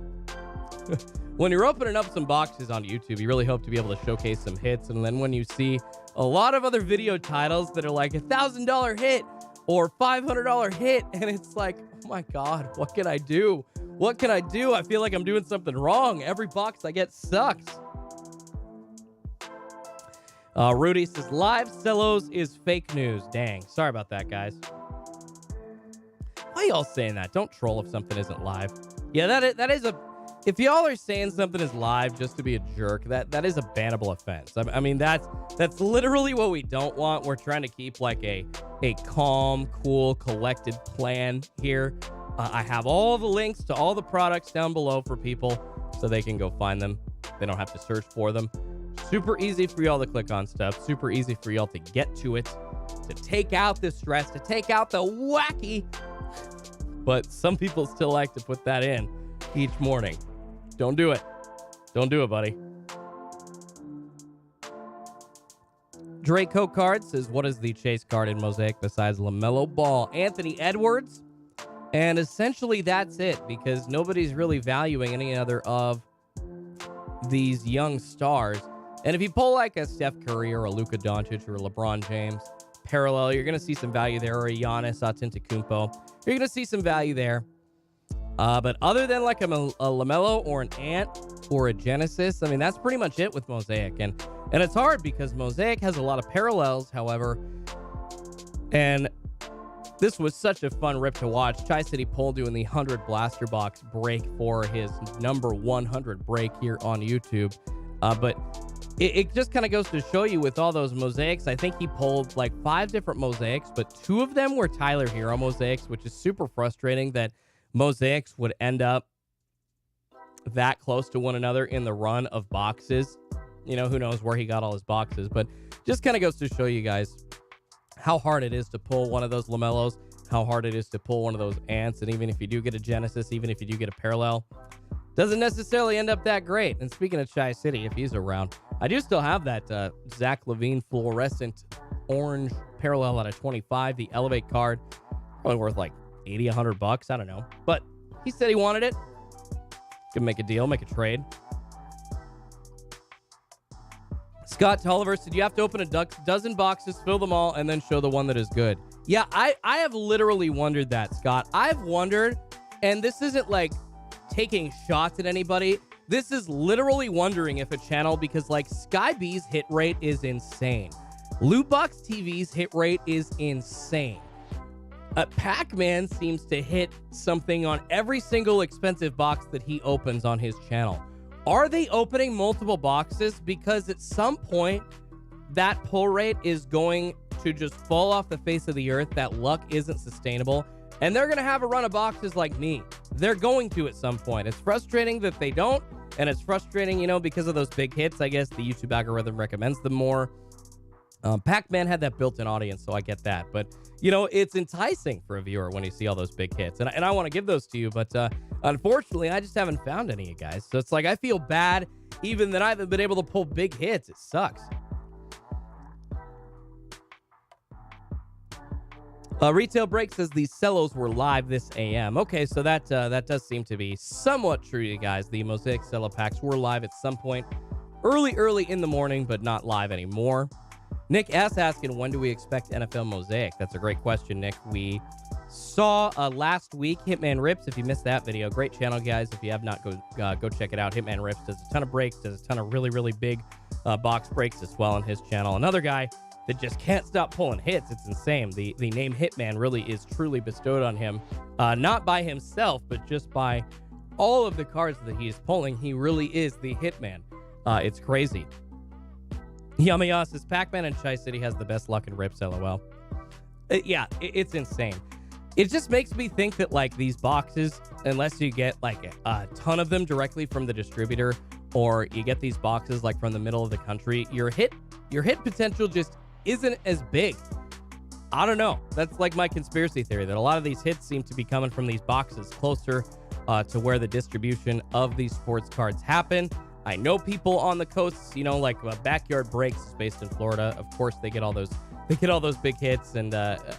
when you're opening up some boxes on YouTube, you really hope to be able to showcase some hits. And then when you see a lot of other video titles that are like $1,000 hit or $500 hit, and it's like, oh my God, what can I do? What can I do? I feel like I'm doing something wrong. Every box I get sucks. Rudy says, live cellos is fake news. Dang. Sorry about that, guys. Why y'all saying that? Don't troll if something isn't live. Yeah, that is a... If y'all are saying something is live just to be a jerk, that is a bannable offense. I mean, that's literally what we don't want. We're trying to keep like a calm, cool, collected plan here. I have all the links to all the products down below for people so they can go find them. They don't have to search for them. Super easy for y'all to click on stuff. Super easy for y'all to get to it, to take out the stress, to take out the wacky. But some people still like to put that in each morning. Don't do it. Don't do it, buddy. Draco Card says, what is the chase card in Mosaic besides LaMelo Ball? Anthony Edwards. And essentially that's it, because nobody's really valuing any other of these young stars. And if you pull like a Steph Curry or a Luka Doncic or a LeBron James parallel, you're going to see some value there, or a Giannis Antetokounmpo. You're going to see some value there. But other than like a LaMelo or an Ant or a Genesis, I mean, that's pretty much it with Mosaic. And it's hard because Mosaic has a lot of parallels, however. And this was such a fun rip to watch. Tri-City Pole doing the 100 blaster box break for his number 100 break here on YouTube. But it just kind of goes to show you with all those Mosaics. I think he pulled like 5 different Mosaics, but 2 of them were Tyler Hero Mosaics, which is super frustrating that Mosaics would end up that close to one another in the run of boxes. You know, who knows where he got all his boxes, but just kind of goes to show you guys how hard it is to pull one of those Lamellos, how hard it is to pull one of those Ants, and even if you do get a Genesis, even if you do get a Parallel, doesn't necessarily end up that great. And speaking of Chi City, if he's around, I do still have that Zach Levine fluorescent orange Parallel out of 25, the Elevate card, probably worth like 80, 100 bucks, I don't know. But he said he wanted it. Could make a deal, make a trade. Scott Tolliver said, you have to open a dozen boxes, fill them all, and then show the one that is good. Yeah, I have literally wondered that, Scott. I've wondered, and this isn't like taking shots at anybody. This is literally wondering if a channel, because like Sky B's hit rate is insane. Loot Box TV's hit rate is insane. Pac-Man seems to hit something on every single expensive box that he opens on his channel. Are they opening multiple boxes? Because at some point, that pull rate is going to just fall off the face of the earth. That luck isn't sustainable. And they're going to have a run of boxes like me. They're going to at some point. It's frustrating that they don't. And it's frustrating, you know, because of those big hits. I guess the YouTube algorithm recommends them more. Pac-Man had that built-in audience, so I get that. But, you know, it's enticing for a viewer when you see all those big hits. And I want to give those to you, but unfortunately, I just haven't found any, you guys. So it's like I feel bad even that I haven't been able to pull big hits. It sucks. Retail Break says the cellos were live this AM. Okay, so that does seem to be somewhat true, you guys. The Mosaic cello packs were live at some point early in the morning, but not live anymore. Nick S. asking, when do we expect NFL Mosaic? That's a great question, Nick. We saw last week Hitman Rips. If you missed that video, great channel, guys. If you have not, go check it out. Hitman Rips does a ton of breaks, does a ton of really big box breaks as well on his channel. Another guy that just can't stop pulling hits. It's insane. The name Hitman really is truly bestowed on him, not by himself, but just by all of the cards that he is pulling. He really is the Hitman. It's crazy. Yamaya says, Pac-Man and Chi City has the best luck in Rips, LOL. It's insane. It just makes me think that, like, these boxes, unless you get, like, a ton of them directly from the distributor, or you get these boxes, like, from the middle of the country, your hit potential just isn't as big. I don't know. That's, like, my conspiracy theory, that a lot of these hits seem to be coming from these boxes closer to where the distribution of these sports cards happen. I know people on the coasts, you know, like Backyard Breaks is based in Florida. Of course, they get all those big hits and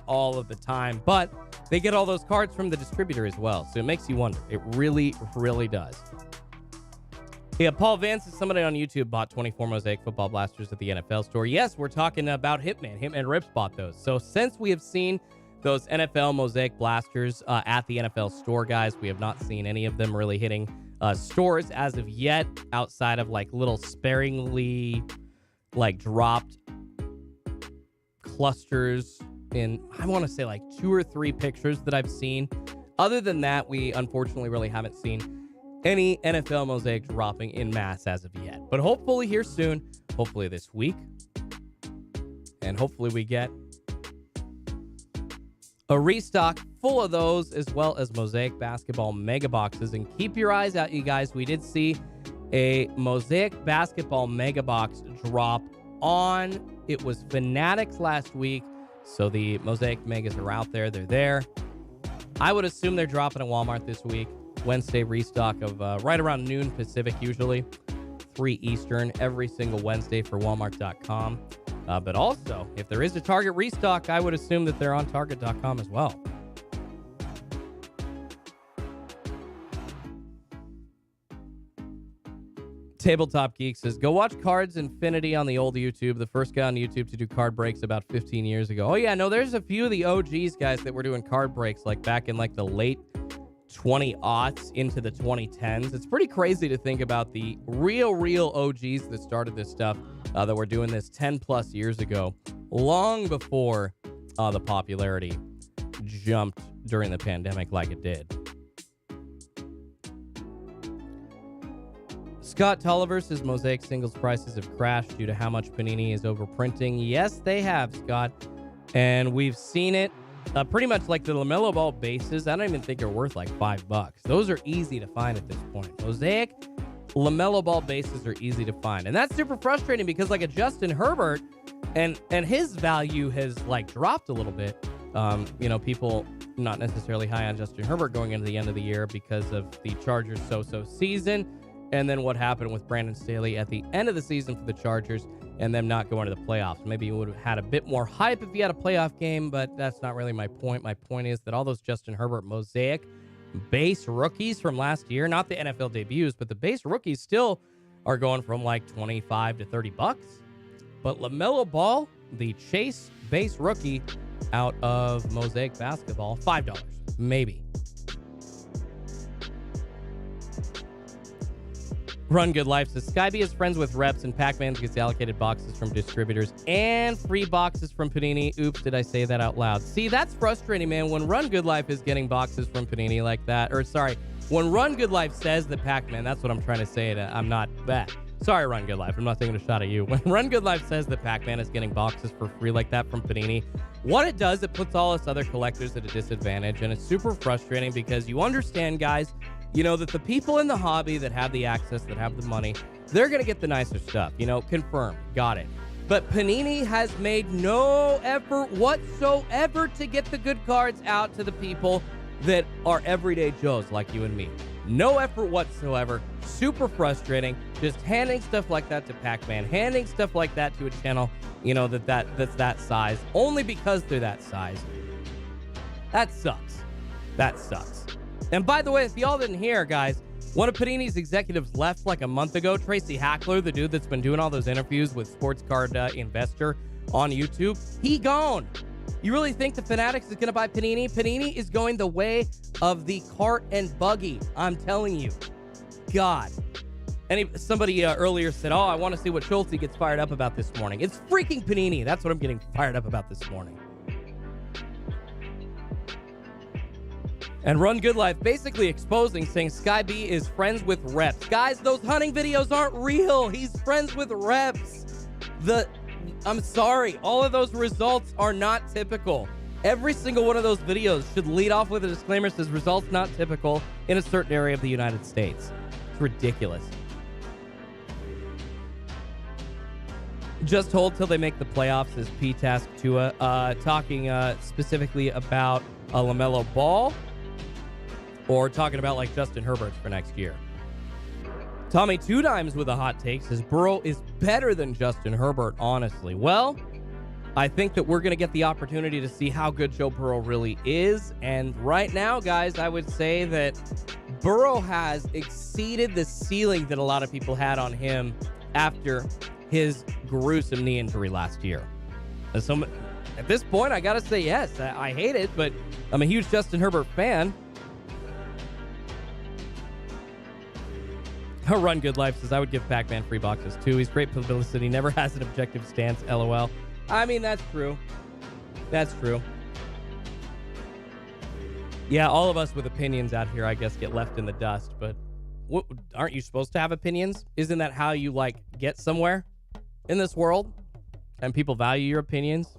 all of the time, but they get all those cards from the distributor as well. So it makes you wonder. It really does. Yeah, Paul Vance is somebody on YouTube bought 24 Mosaic football blasters at the NFL store. Yes, we're talking about Hitman. Hitman Rips bought those. So since we have seen those NFL Mosaic blasters at the NFL store, guys, we have not seen any of them really hitting stores as of yet, outside of like little sparingly like dropped clusters in, I want to say, like 2 or 3 pictures that I've seen. Other than that, we unfortunately really haven't seen any NFL Mosaic dropping in mass as of yet. But hopefully here soon, hopefully this week, and hopefully we get a restock full of those, as well as Mosaic basketball mega boxes. And keep your eyes out, you guys. We did see a Mosaic basketball mega box drop on, it was Fanatics last week. So the Mosaic megas are out there. They're there. I would assume they're dropping at Walmart this week. Wednesday restock of right around noon Pacific, usually 3 Eastern, every single Wednesday for Walmart.com. But also, if there is a Target restock, I would assume that they're on Target.com as well. Tabletop Geek says, go watch Cards Infinity on the old YouTube. The first guy on YouTube to do card breaks about 15 years ago. Oh, yeah, no, there's a few of the OGs, guys, that were doing card breaks, like back in like the late 20-aughts into the 2010s. It's pretty crazy to think about the real OGs that started this stuff, that were doing this 10 plus years ago, long before the popularity jumped during the pandemic like it did. Scott Tolliver says Mosaic singles prices have crashed due to how much Panini is overprinting. Yes, they have, Scott. And we've seen it Pretty much like the LaMelo Ball bases, I don't even think are worth like $5. Those are easy to find at this point. Mosaic LaMelo Ball bases are easy to find. And that's super frustrating because like a Justin Herbert and his value has like dropped a little bit. People not necessarily high on Justin Herbert going into the end of the year because of the Chargers so-so season. And then what happened with Brandon Staley at the end of the season for the Chargers and them not going to the playoffs. Maybe you would have had a bit more hype if you had a playoff game, but that's not really my point. My point is that all those Justin Herbert Mosaic base rookies from last year, not the NFL debuts, but the base rookies still are going from like $25 to $30. But LaMelo Ball, the Chase base rookie out of Mosaic Basketball, $5, maybe. Run Good Life says, Skyby is friends with reps and Pac-Man gets allocated boxes from distributors and free boxes from Panini. Oops, did I say that out loud? See, that's frustrating, man. When Run Good Life is getting boxes from Panini like that, or sorry, when Run Good Life says that Pac-Man, that's what I'm trying to say. I'm not bad. Sorry, Run Good Life. I'm not taking a shot at you. When Run Good Life says that Pac-Man is getting boxes for free like that from Panini, what it does, it puts all us other collectors at a disadvantage, and it's super frustrating because you understand, guys, that the people in the hobby that have the access, that have the money, they're going to get the nicer stuff. Confirmed. Got it. But Panini has made no effort whatsoever to get the good cards out to the people that are everyday Joes like you and me. No effort whatsoever. Super frustrating. Just handing stuff like that to Pac-Man, handing stuff like that to a channel, that's that size, only because they're that size. That sucks. That sucks. And by the way, if y'all didn't hear, guys, one of Panini's executives left like a month ago. Tracy Hackler, the dude that's been doing all those interviews with Sports Card Investor on YouTube, he gone. You really think the Fanatics is going to buy Panini? Panini is going the way of the cart and buggy. I'm telling you. God. And somebody earlier said, I want to see what Schulte gets fired up about this morning. It's freaking Panini. That's what I'm getting fired up about this morning. And Run Good Life basically exposing, saying Sky B is friends with reps. Guys, those hunting videos aren't real. He's friends with reps. I'm sorry. All of those results are not typical. Every single one of those videos should lead off with a disclaimer that says results not typical in a certain area of the United States. It's ridiculous. Just hold till they make the playoffs, says P-Task Tua, talking specifically about LaMelo Ball. Or talking about like Justin Herbert for next year. Tommy Two Dimes with a hot take says Burrow is better than Justin Herbert, honestly. Well, I think that we're going to get the opportunity to see how good Joe Burrow really is. And right now, guys, I would say that Burrow has exceeded the ceiling that a lot of people had on him after his gruesome knee injury last year. So at this point, I got to say yes. I hate it, but I'm a huge Justin Herbert fan. Run Good Life says, I would give Pac-Man free boxes too. He's great publicity, never has an objective stance, LOL. I mean, that's true. That's true. Yeah, all of us with opinions out here, I guess, get left in the dust, but aren't you supposed to have opinions? Isn't that how you, get somewhere in this world? And people value your opinions?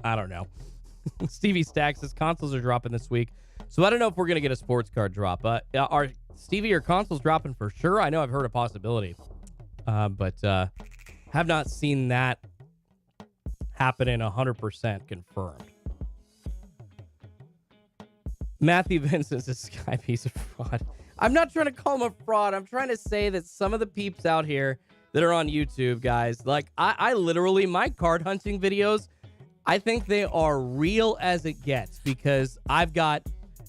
I don't know. Stevie Stacks says, consoles are dropping this week, so I don't know if we're going to get a sports card drop. Are Stevie, or consoles dropping for sure? I know I've heard a possibility, but have not seen that happen in 100% confirmed. Matthew Vincent says, Sky piece of fraud. I'm not trying to call him a fraud. I'm trying to say that some of the peeps out here that are on YouTube, guys, I literally, my card hunting videos, I think they are real as it gets because I've got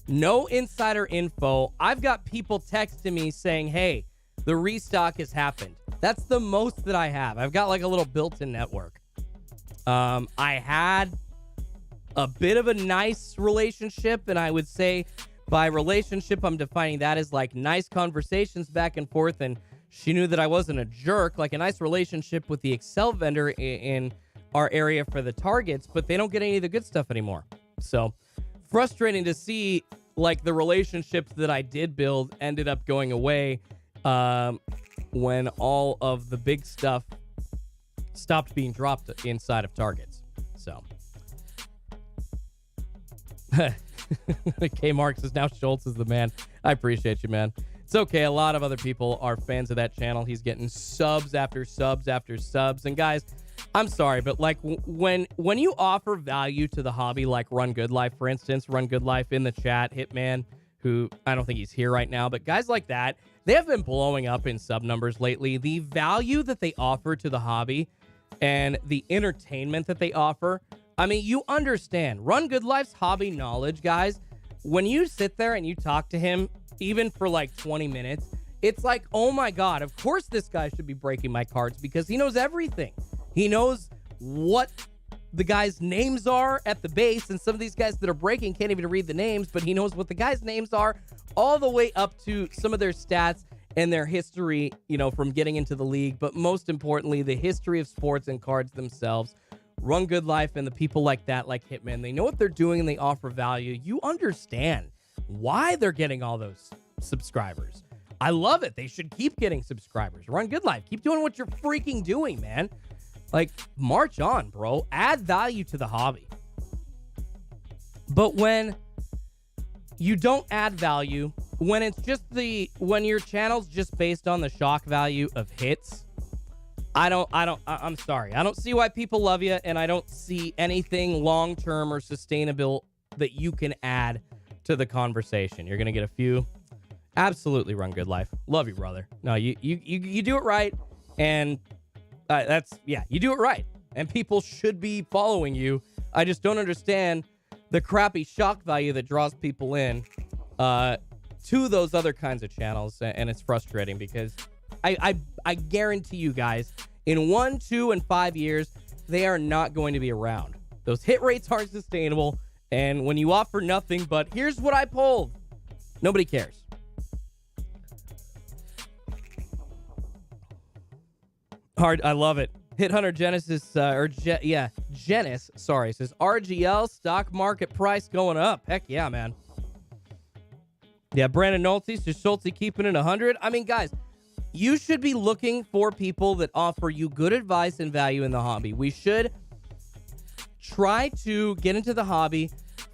no insider info. I've got people texting me saying, hey, the restock has happened. That's the most that I have. I've got a little built-in network. I had a bit of a nice relationship, and I would say by relationship, I'm defining that as nice conversations back and forth, and she knew that I wasn't a jerk, a nice relationship with the Excel vendor in our area for the targets, but they don't get any of the good stuff anymore. So frustrating to see the relationships that I did build ended up going away when all of the big stuff stopped being dropped inside of targets. So K Mark says now Schultz is the man. I appreciate you, man. It's okay. A lot of other people are fans of that channel. He's getting subs after subs after subs. And guys, I'm sorry, but like when you offer value to the hobby, like Run Good Life, for instance, Run Good Life in the chat, Hitman, who I don't think he's here right now, but guys like that, they have been blowing up in sub numbers lately. The value that they offer to the hobby and the entertainment that they offer, I mean, you understand. Run Good Life's hobby knowledge, guys, when you sit there and you talk to him, even for like 20 minutes, it's like, oh my God, of course this guy should be breaking my cards because he knows everything. He knows what the guys' names are at the base, and some of these guys that are breaking can't even read the names, but he knows what the guys' names are all the way up to some of their stats and their history, you know, from getting into the league, but most importantly, the history of sports and cards themselves. Run Good Life and the people like that, like Hitman, they know what they're doing and they offer value. You understand why they're getting all those subscribers. I love it. They should keep getting subscribers. Run Good Life. Keep doing what you're freaking doing, man. Like, march on, bro. Add value to the hobby. But when you don't add value, when it's just when your channel's just based on the shock value of hits, I'm sorry. I don't see why people love you, and I don't see anything long-term or sustainable that you can add to the conversation. You're going to get a few. Absolutely Run Good Life. Love you, brother. No, you do it right, and you do it right, and people should be following you. I just don't understand the crappy shock value that draws people in to those other kinds of channels, and it's frustrating because I guarantee you guys, in 1, 2, and 5 years, they are not going to be around. Those hit rates aren't sustainable, and when you offer nothing but, here's what I pulled, nobody cares. Hard, I love it. Hit Hunter Genesis, Genis, sorry, says RGL stock market price going up. Heck yeah, man. Yeah, Brandon Nolte says Schulte keeping it 100. I mean, guys, you should be looking for people that offer you good advice and value in the hobby. We should try to get into the hobby,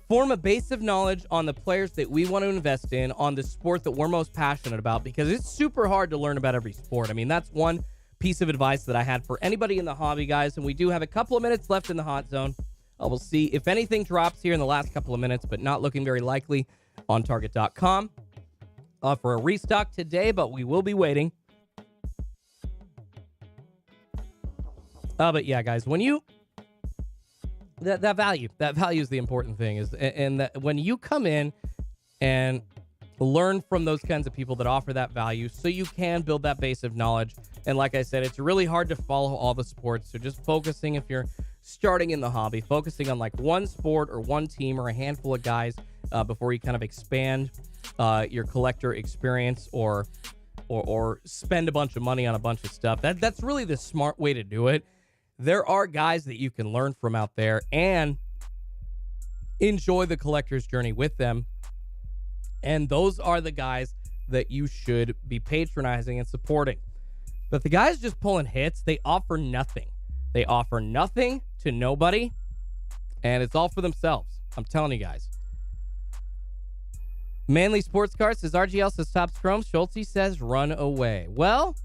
form a base of knowledge on the players that we want to invest in, on the sport that we're most passionate about, because it's super hard to learn about every sport. I mean, that's one piece of advice that I had for anybody in the hobby, guys, and we do have a couple of minutes left in the hot zone. We'll see if anything drops here in the last couple of minutes, but not looking very likely on Target.com for a restock today, but we will be waiting. But yeah, guys, when you that value is the important thing, and that when you come in and learn from those kinds of people that offer that value, so you can build that base of knowledge. And like I said, it's really hard to follow all the sports, so just focusing, if you're starting in the hobby, focusing on like one sport or one team or a handful of guys before you kind of expand your collector experience or spend a bunch of money on a bunch of stuff. That's really the smart way to do it. There are guys that you can learn from out there and enjoy the collector's journey with them. And those are the guys that you should be patronizing and supporting. But the guys just pulling hits, they offer nothing. They offer nothing to nobody, and it's all for themselves. I'm telling you guys. Manly Sports Cars says RGL says top Chrome. Schulte says run away. Well,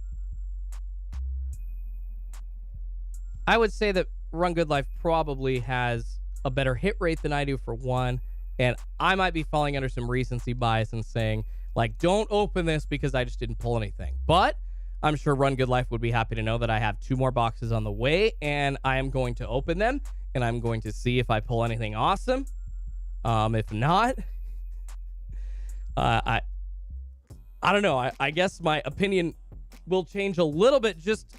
I would say that Run Good Life probably has a better hit rate than I do, for one, and I might be falling under some recency bias and saying, like, don't open this because I just didn't pull anything. But I'm sure Run Good Life would be happy to know that I have 2 more boxes on the way, and I am going to open them, and I'm going to see if I pull anything awesome. If not, I don't know. I guess my opinion will change a little bit just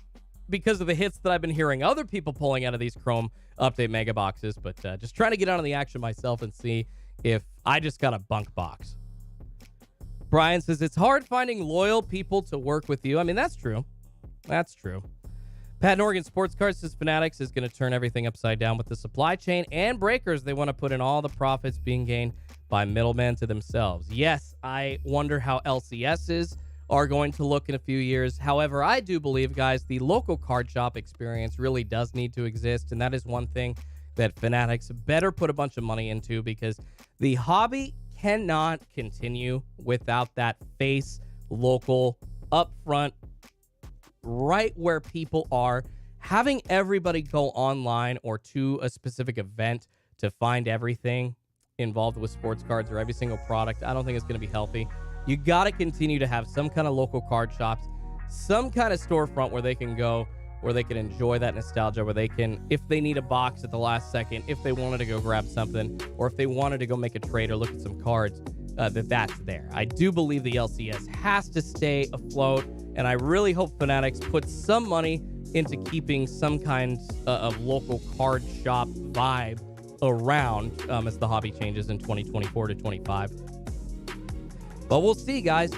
because of the hits that I've been hearing other people pulling out of these Chrome Update Mega Boxes, but just trying to get out on the action myself and see if I just got a bunk box. Brian says, it's hard finding loyal people to work with you. I mean, that's true. That's true. Pat Norgan Sports Cars says Fanatics is going to turn everything upside down with the supply chain and breakers. They want to put in all the profits being gained by middlemen to themselves. Yes, I wonder how LCSs are going to look in a few years. However, I do believe, guys, the local card shop experience really does need to exist, and that is one thing that Fanatics better put a bunch of money into, because The hobby cannot continue without that face, local, upfront, right where people are. Having everybody go online or to a specific event to find everything involved with sports cards or every single product, I don't think it's going to be healthy. You got to continue to have some kind of local card shops, some kind of storefront where they can go, where they can enjoy that nostalgia, where they can, if they need a box at the last second, if they wanted to go grab something, or if they wanted to go make a trade or look at some cards, that's there. I do believe the LCS has to stay afloat, and I really hope Fanatics puts some money into keeping some kind of local card shop vibe around as the hobby changes in 2024 to 25. But we'll see, guys.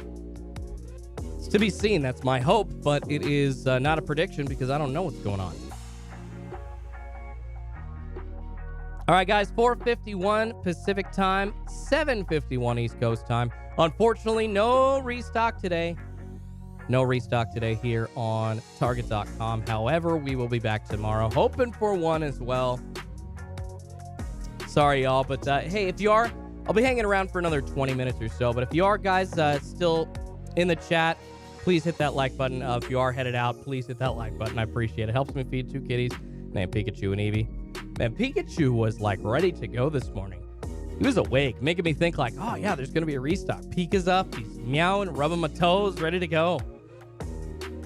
It's to be seen. That's my hope, but it is not a prediction because I don't know what's going on. All right, guys, 4:51 Pacific time, 7:51 East Coast time. Unfortunately, no restock today. No restock today here on Target.com. However, we will be back tomorrow, hoping for one as well. Sorry, y'all, but hey, if you are, I'll be hanging around for another 20 minutes or so. But if you are, guys, still in the chat, please hit that like button. If you are headed out, please hit that like button. I appreciate it. It helps me feed two kitties named Pikachu and Eevee. Man, Pikachu was like ready to go this morning. He was awake, making me think like, oh yeah, there's going to be a restock. Pika's up. He's meowing, rubbing my toes, ready to go.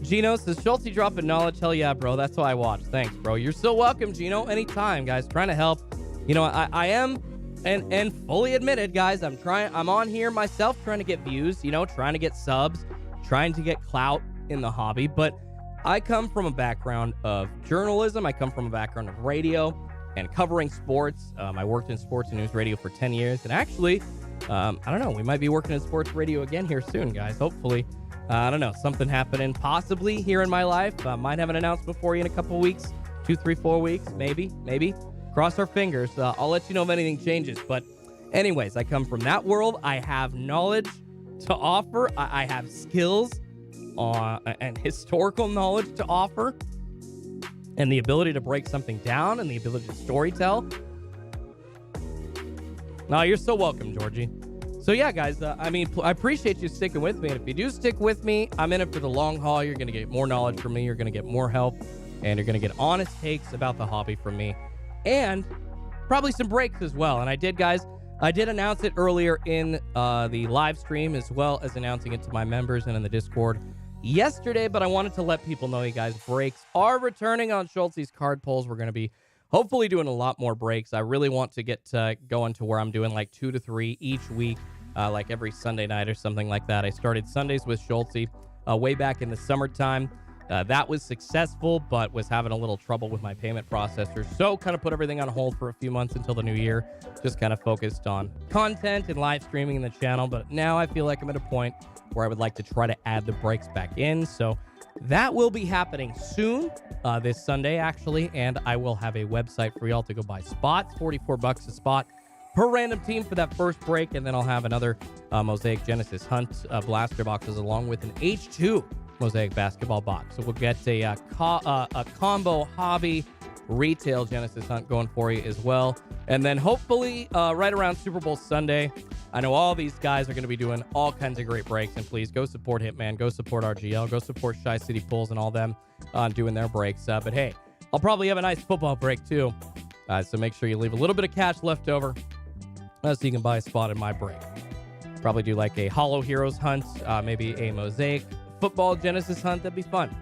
Gino says, Schulte dropping knowledge. Hell yeah, bro. That's why I watch. Thanks, bro. You're so welcome, Gino. Anytime, guys. Trying to help. You know, I am, and fully admitted, guys, I'm on here myself trying to get views, you know, trying to get subs, trying to get clout in the hobby. But I come from a background of journalism. I come from a background of radio and covering sports. I worked in sports and news radio for 10 years. And actually, I don't know, we might be working in sports radio again here soon, guys. Hopefully. I don't know, something happening possibly here in my life. Might have an announcement for you in a couple weeks, 2, 3, 4 weeks, maybe. Cross our fingers. I'll let you know if anything changes. But anyways, I come from that world. I have knowledge to offer. I have skills and historical knowledge to offer. And the ability to break something down and the ability to storytell. No, you're so welcome, Georgie. So yeah, guys, I appreciate you sticking with me. And if you do stick with me, I'm in it for the long haul. You're going to get more knowledge from me. You're going to get more help. And you're going to get honest takes about the hobby from me. And probably some breaks as well. And I did, guys. I did announce it earlier in the live stream, as well as announcing it to my members and in the Discord yesterday. But I wanted to let people know, you guys, breaks are returning on Schulte's card pulls. We're going to be hopefully doing a lot more breaks. I really want to get going to where I'm doing like 2 to 3 each week, like every Sunday night or something like that. I started Sundays with Schulte way back in the summertime. That was successful, but was having a little trouble with my payment processor. So kind of put everything on hold for a few months until the new year. Just kind of focused on content and live streaming in the channel. But now I feel like I'm at a point where I would like to try to add the breaks back in. So that will be happening soon, this Sunday, actually. And I will have a website for y'all to go buy spots, $44 a spot per random team for that first break. And then I'll have another Mosaic Genesis Hunt blaster boxes along with an H2 Mosaic basketball box. So we'll get a combo hobby retail Genesis Hunt going for you as well. And then hopefully right around Super Bowl Sunday, I know all these guys are going to be doing all kinds of great breaks. And please go support Hitman, go support RGL, go support Shy City Pulls and all them doing their breaks. But hey, I'll probably have a nice football break too. So make sure you leave a little bit of cash left over so you can buy a spot in my break. Probably do like a Hollow Heroes Hunt, maybe a Mosaic football Genesis Hunt. That'd be fun.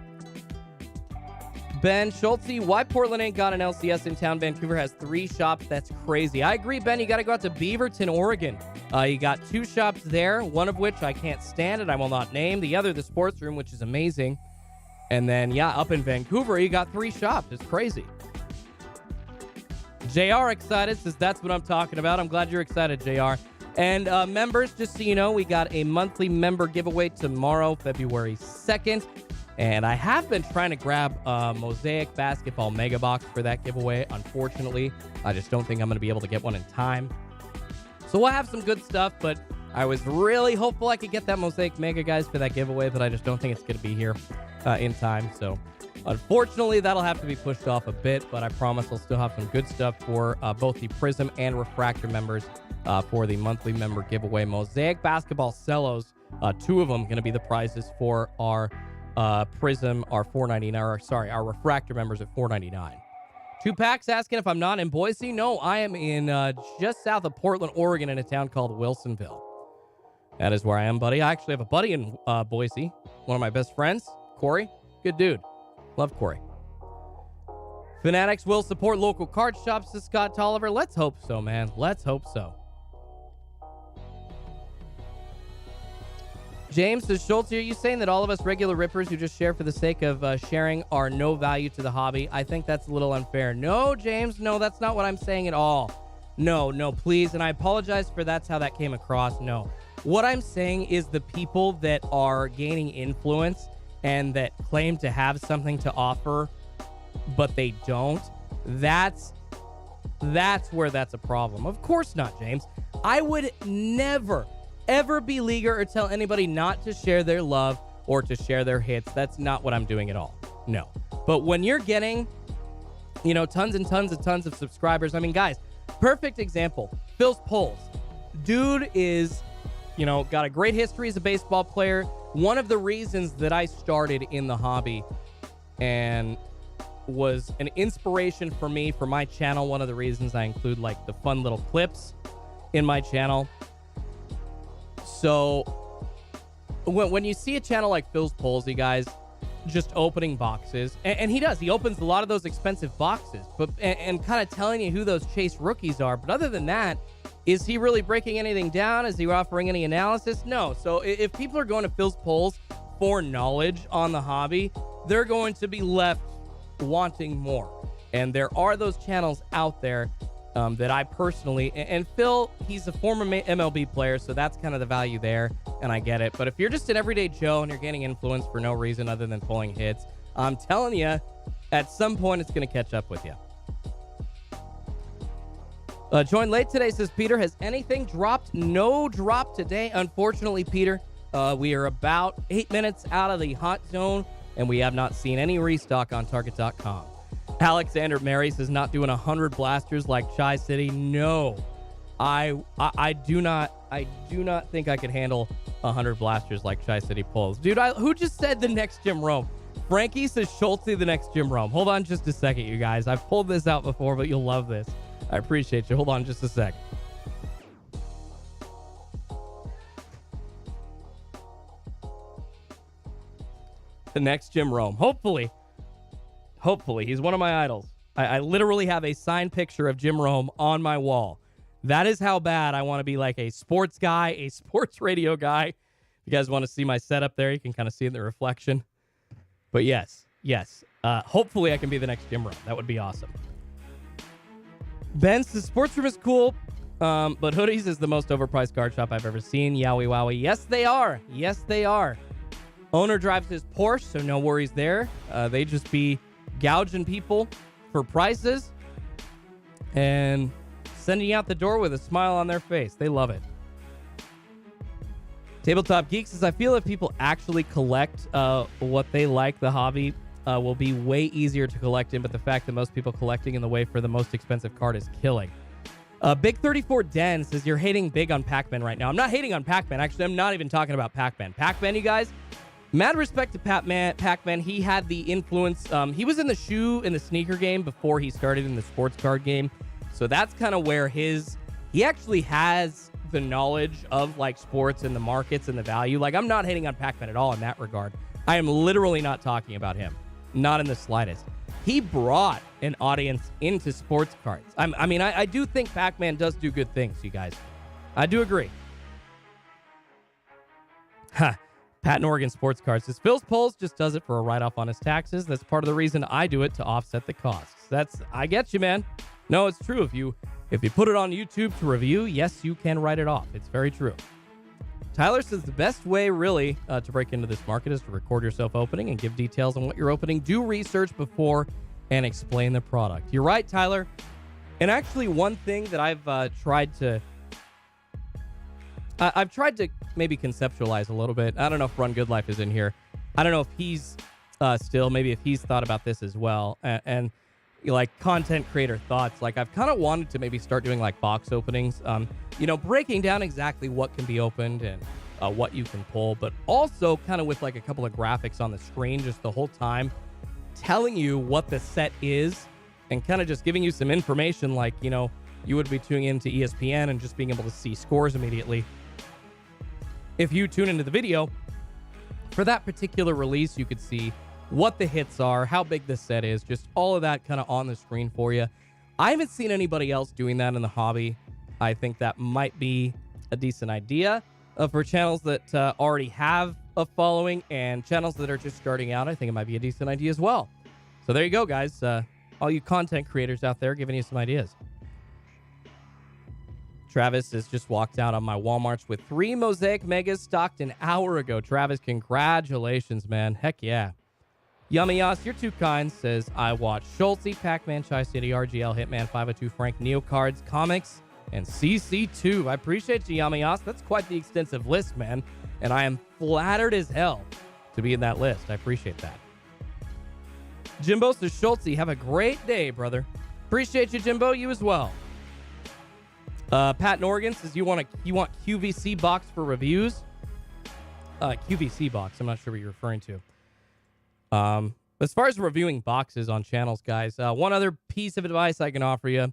Ben Schulte, why Portland ain't got an LCS in town? Vancouver has 3 shops. That's crazy. I agree, Ben. You got to go out to Beaverton, Oregon. You got 2 shops there, one of which I can't stand it. I will not name. The other, the sports room, which is amazing. And then, yeah, up in Vancouver, you got 3 shops. It's crazy. JR excited, says that's what I'm talking about. I'm glad you're excited, JR. And members, just so you know, we got a monthly member giveaway tomorrow, February 2nd. And I have been trying to grab a Mosaic Basketball Mega Box for that giveaway. Unfortunately, I just don't think I'm going to be able to get one in time. So we'll have some good stuff, but I was really hopeful I could get that Mosaic Mega, guys, for that giveaway, but I just don't think it's going to be here in time. So Unfortunately, that'll have to be pushed off a bit, but I promise I'll still have some good stuff for both the Prism and Refractor members for the monthly member giveaway. Mosaic basketball cellos, 2 of them going to be the prizes for our Prism, our our Refractor members at $4.99. 2 packs asking if I'm not in Boise. No, I am in just south of Portland, Oregon, in a town called Wilsonville. That is where I am, buddy. I actually have a buddy in Boise, one of my best friends, Corey. Good dude. Love Corey. Fanatics will support local card shops, says Scott Tolliver. Let's hope so, man. Let's hope so. James says, Schultz, are you saying that all of us regular rippers who just share for the sake of sharing are no value to the hobby? I think that's a little unfair. No, James, no, that's not what I'm saying at all. No, please. And I apologize for that's how that came across. No. What I'm saying is the people that are gaining influence and that claim to have something to offer, but they don't, that's where that's a problem. Of course not, James. I would never, ever be leaguer or tell anybody not to share their love or to share their hits. That's not what I'm doing at all. No. But when you're getting, tons and tons of subscribers, I mean, guys, perfect example, Phil's Polls. Dude is, got a great history as a baseball player. One of the reasons that I started in the hobby and was an inspiration for me for my channel. One of the reasons I include like the fun little clips in my channel. So when you see a channel like Phil's Polls, you guys just opening boxes, and he opens a lot of those expensive boxes, but and kind of telling you who those chase rookies are. But other than that, is he really breaking anything down? Is he offering any analysis? No. So if people are going to Phil's Polls for knowledge on the hobby, they're going to be left wanting more. And there are those channels out there that I personally, and Phil, he's a former MLB player, so that's kind of the value there, and I get it. But if you're just an everyday Joe and you're gaining influence for no reason other than pulling hits, I'm telling you, at some point it's going to catch up with you. Joined late today, says Peter. Has anything dropped? No drop today, unfortunately, Peter. We are about 8 minutes out of the hot zone, and we have not seen any restock on Target.com. Alexander Mary says, not doing 100 blasters like Chi City. No, I do not think I could handle 100 blasters like Chi City pulls. Dude, who just said the next Jim Rome? Frankie says Schultz the next Jim Rome. Hold on just a second, you guys. I've pulled this out before, but you'll love this. I appreciate you. Hold on just a sec. The next Jim Rome. Hopefully. He's one of my idols. I literally have a signed picture of Jim Rome on my wall. That is how bad I want to be like a sports guy, a sports radio guy. If you guys want to see my setup there, you can kind of see in the reflection. But yes. Hopefully I can be the next Jim Rome. That would be awesome. Ben says, Sports Room is cool, but Hoodies is the most overpriced card shop I've ever seen. Yowie wowie. Yes, they are. Owner drives his Porsche, so no worries there. They just be gouging people for prices and sending you out the door with a smile on their face. They love it. Tabletop Geek says, I feel if people actually collect what they like, the hobby will be way easier to collect in, but the fact that most people collecting in the way for the most expensive card is killing. Big 34 Den says, you're hating big on Pac-Man right now. I'm not hating on Pac-Man. Actually, I'm not even talking about Pac-Man. Pac-Man, you guys, mad respect to Pac-Man. He had the influence. He was in the shoe and the sneaker game before he started in the sports card game. So that's kind of where he actually has the knowledge of like sports and the markets and the value. Like, I'm not hating on Pac-Man at all in that regard. I am literally not talking about him. Not in the slightest. He brought an audience into sports cards. I do think Pac-Man does do good things, you guys. I do agree. Pat in Oregon Sports Cards says, Phil's Polls just does it for a write-off on his taxes. That's part of the reason I do it, to offset the costs. I get you, man. No, it's true. If you put it on YouTube to review, yes, you can write it off. It's very true. Tyler says the best way, really, to break into this market is to record yourself opening and give details on what you're opening. Do research before and explain the product. You're right, Tyler. And actually, one thing that I've tried to maybe conceptualize a little bit. I don't know if Run Good Life is in here. I don't know if he's still, maybe if he's thought about this as well, and like content creator thoughts. Like I've kind of wanted to maybe start doing like box openings, breaking down exactly what can be opened and what you can pull, but also kind of with like a couple of graphics on the screen just the whole time, telling you what the set is and kind of just giving you some information, like, you would be tuning into ESPN and just being able to see scores immediately. If you tune into the video for that particular release, you could see what the hits are, how big the set is, just all of that kind of on the screen for you. I haven't seen anybody else doing that in the hobby. I think that might be a decent idea for channels that already have a following and channels that are just starting out. I think it might be a decent idea as well. So there you go, guys. All you content creators out there, giving you some ideas. Travis has just walked out on my Walmarts with 3 Mosaic Megas stocked an hour ago. Travis, congratulations, man. Heck yeah. Yummy Yas, you're too kind, says, I watch Schulte, Pac-Man, Tri-City, RGL, Hitman, 502, Frank, Neocards, Comics, and CC2. I appreciate you, Yummy Yas. That's quite the extensive list, man. And I am flattered as hell to be in that list. I appreciate that. Jimbo says, Schulte, have a great day, brother. Appreciate you, Jimbo. You as well. Pat Norgan says, you want QVC box for reviews? QVC box. I'm not sure what you're referring to. As far as reviewing boxes on channels, guys, one other piece of advice I can offer you.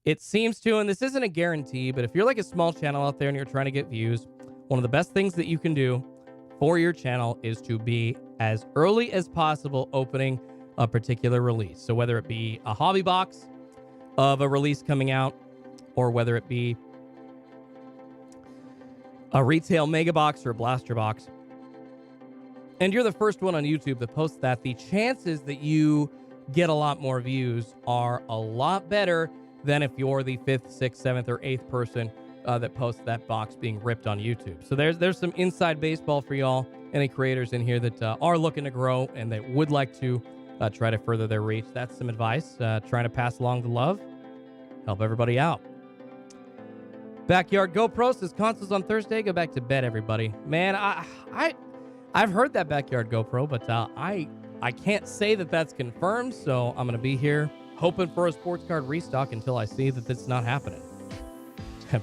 It seems to, and this isn't a guarantee, but if you're like a small channel out there and you're trying to get views, one of the best things that you can do for your channel is to be as early as possible opening a particular release. So whether it be a hobby box of a release coming out, or whether it be a retail mega box or a blaster box, and you're the first one on YouTube that posts that, the chances that you get a lot more views are a lot better than if you're the 5th, 6th, 7th, or 8th person that posts that box being ripped on YouTube. So there's some inside baseball for y'all, any creators in here that are looking to grow and that would like to try to further their reach. That's some advice, trying to pass along the love, help everybody out. Backyard GoPro says, consoles on Thursday, go back to bed, everybody. Man, I've heard that Backyard GoPro, but I can't say that that's confirmed, so I'm going to be here hoping for a sports card restock until I see that it's not happening.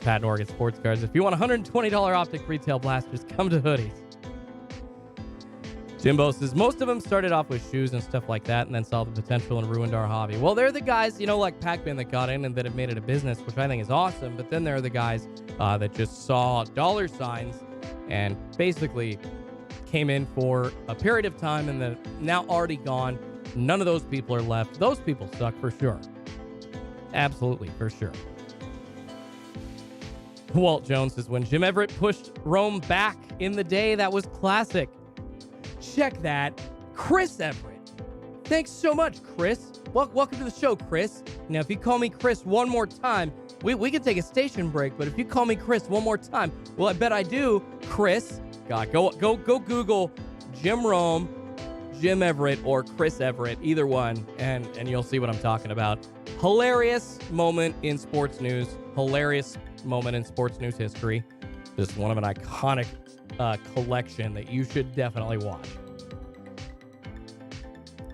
Pat Norgan Sports Cards. If you want $120 optic retail blasters, come to Hoodies. Jimbo says, most of them started off with shoes and stuff like that and then saw the potential and ruined our hobby. Well, they're the guys, like Pac-Man that got in and that have made it a business, which I think is awesome. But then there are the guys that just saw dollar signs and basically came in for a period of time and then now already gone. None of those people are left. Those people suck for sure. Absolutely, for sure. Walt Jones says, when Jim Everett pushed Rome back in the day, that was classic. Check that. Chris Everett. Thanks so much, Chris. Welcome to the show, Chris. Now, if you call me Chris one more time, we can take a station break, but if you call me Chris one more time, well, I bet I do, Chris. God, go Google Jim Rome, Jim Everett, or Chris Everett, either one, and you'll see what I'm talking about. Hilarious moment in sports news. Hilarious moment in sports news history. Just one of an iconic collection that you should definitely watch.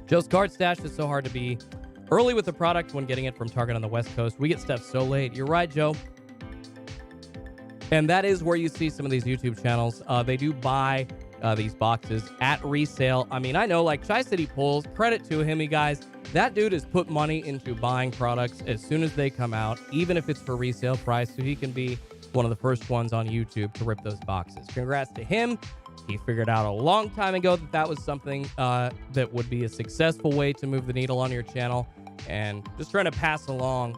Joe's Card Stash is so hard to be early with the product when getting it from Target on the West Coast. We get stuff so late. You're right, Joe. And that is where you see some of these YouTube channels. They do buy these boxes at resale. I mean, I know, like Tri-City Pulls, credit to him, you guys. That dude has put money into buying products as soon as they come out, even if it's for resale price, so he can be one of the first ones on YouTube to rip those boxes. Congrats to him. He figured out a long time ago that that was something that would be a successful way to move the needle on your channel, and just trying to pass along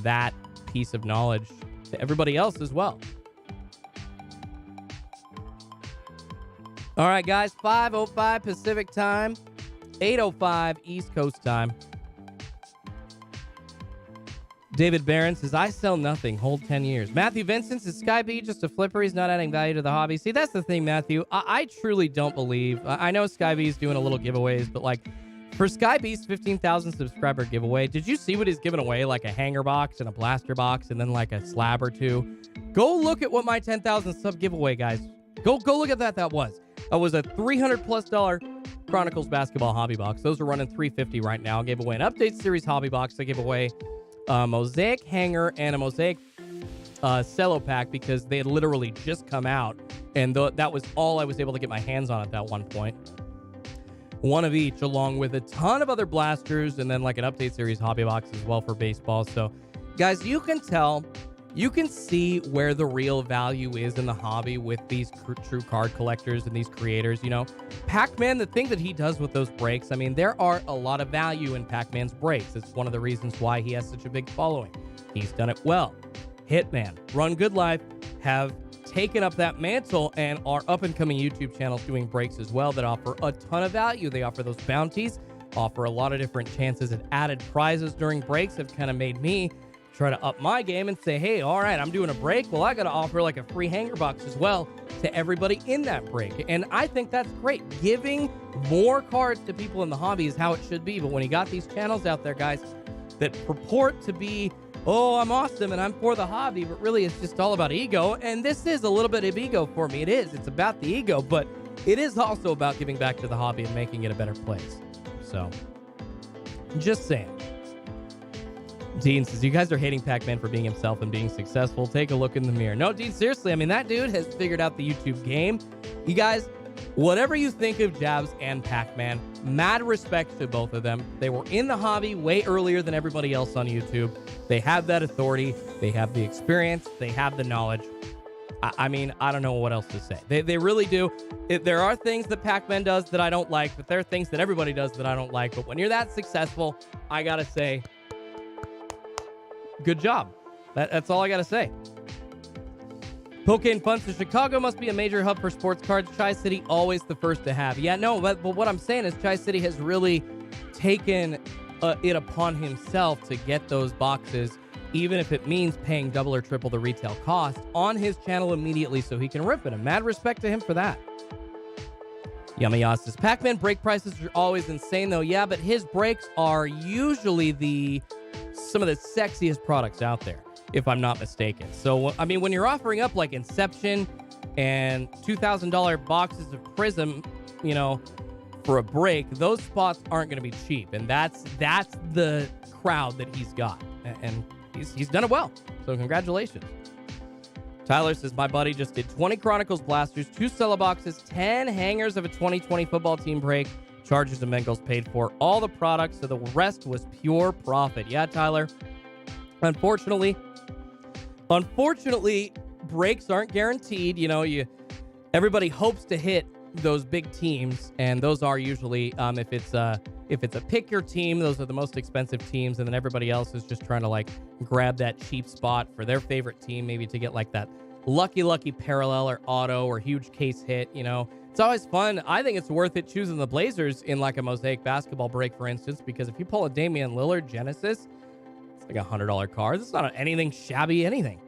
that piece of knowledge to everybody else as well. All right, guys, 5:05 Pacific time, 8:05 East Coast time. David Barron says, I sell nothing, hold 10 years. Matthew Vincent says, Sky B just a flipper, he's not adding value to the hobby. See, that's the thing, Matthew. I truly don't believe. I know Sky B's doing a little giveaways, but like for Sky B's 15,000 subscriber giveaway, did you see what he's giving away? Like a hanger box and a blaster box and then like a slab or two. Go look at what my 10,000 sub giveaway, guys. Go look at that. That was a $300+ Chronicles Basketball Hobby Box. Those are running $350 right now. I gave away an Update Series Hobby Box. I gave away a Mosaic hanger and a Mosaic cello pack because they had literally just come out, and that was all I was able to get my hands on at that one point. One of each, along with a ton of other blasters, and then like an Update Series Hobby Box as well for baseball. So, guys, you can see where the real value is in the hobby with these true card collectors and these creators. You know, Pac-Man, the thing that he does with those breaks, I mean, there are a lot of value in Pac-Man's breaks. It's one of the reasons why he has such a big following. He's done it well. Hitman, Run Good Life have taken up that mantle and are up-and-coming YouTube channels doing breaks as well that offer a ton of value. They offer those bounties, offer a lot of different chances at added prizes during breaks. Have kind of made me try to up my game and say, hey, all right, I'm doing a break. Well, I got to offer like a free hanger box as well to everybody in that break. And I think that's great. Giving more cards to people in the hobby is how it should be. But when you got these channels out there, guys, that purport to be, oh, I'm awesome and I'm for the hobby, but really it's just all about ego. And this is a little bit of ego for me. It is. It's about the ego, but it is also about giving back to the hobby and making it a better place. So, just saying. Dean says, you guys are hating Pac-Man for being himself and being successful. Take a look in the mirror. No, Dean, seriously, I mean, that dude has figured out the YouTube game. You guys, whatever you think of Jabs and Pac-Man, mad respect to both of them. They were in the hobby way earlier than everybody else on YouTube. They have that authority. They have the experience. They have the knowledge. I mean, I don't know what else to say. They really do. There are things that Pac-Man does that I don't like, but there are things that everybody does that I don't like. But when you're that successful, I got to say, good job. That's all I got to say. Poké Fun says, Chicago must be a major hub for sports cards. Tri-City always the first to have. Yeah, no, but what I'm saying is Tri-City has really taken it upon himself to get those boxes, even if it means paying double or triple the retail cost, on his channel immediately so he can rip it. And mad respect to him for that. Yummy says, Pac-Man break prices are always insane, though. Yeah, but his breaks are usually some of the sexiest products out there, if I'm not mistaken. So, I mean, when you're offering up like Inception and $2,000 boxes of Prism, you know, for a break, those spots aren't going to be cheap. And that's the crowd that he's got. And he's done it well. So congratulations. Tyler says, my buddy just did 20 Chronicles blasters, 2 cello boxes, 10 hangers of a 2020 football team break. Chargers and Bengals paid for all the products, so the rest was pure profit. Yeah, Tyler. Unfortunately, breaks aren't guaranteed. You know, everybody hopes to hit those big teams, and those are usually if it's a pick your team, those are the most expensive teams, and then everybody else is just trying to like grab that cheap spot for their favorite team, maybe to get like that lucky parallel or auto or huge case hit. You know, it's always fun. I think it's worth it choosing the Blazers in like a Mosaic basketball break, for instance, because if you pull a Damian Lillard Genesis, it's like $100 card. It's not anything shabby, anything.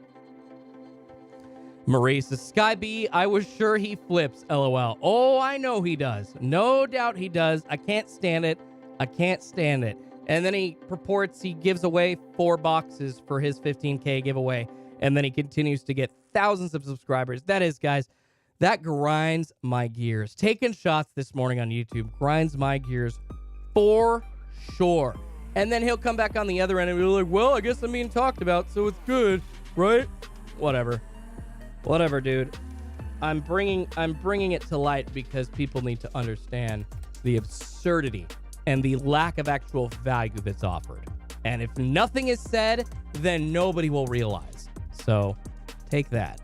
Marie says, Sky B, I was sure he flips, LOL. Oh, I know he does. No doubt he does. I can't stand it. And then he purports he gives away 4 boxes for his 15K giveaway. And then he continues to get thousands of subscribers. That is, guys, that grinds my gears. Taking shots this morning on YouTube grinds my gears for sure. And then he'll come back on the other end and be like, well, I guess I'm being talked about, so it's good, right? Whatever, dude. I'm bringing it to light because people need to understand the absurdity and the lack of actual value that's offered. And if nothing is said, then nobody will realize. So take that.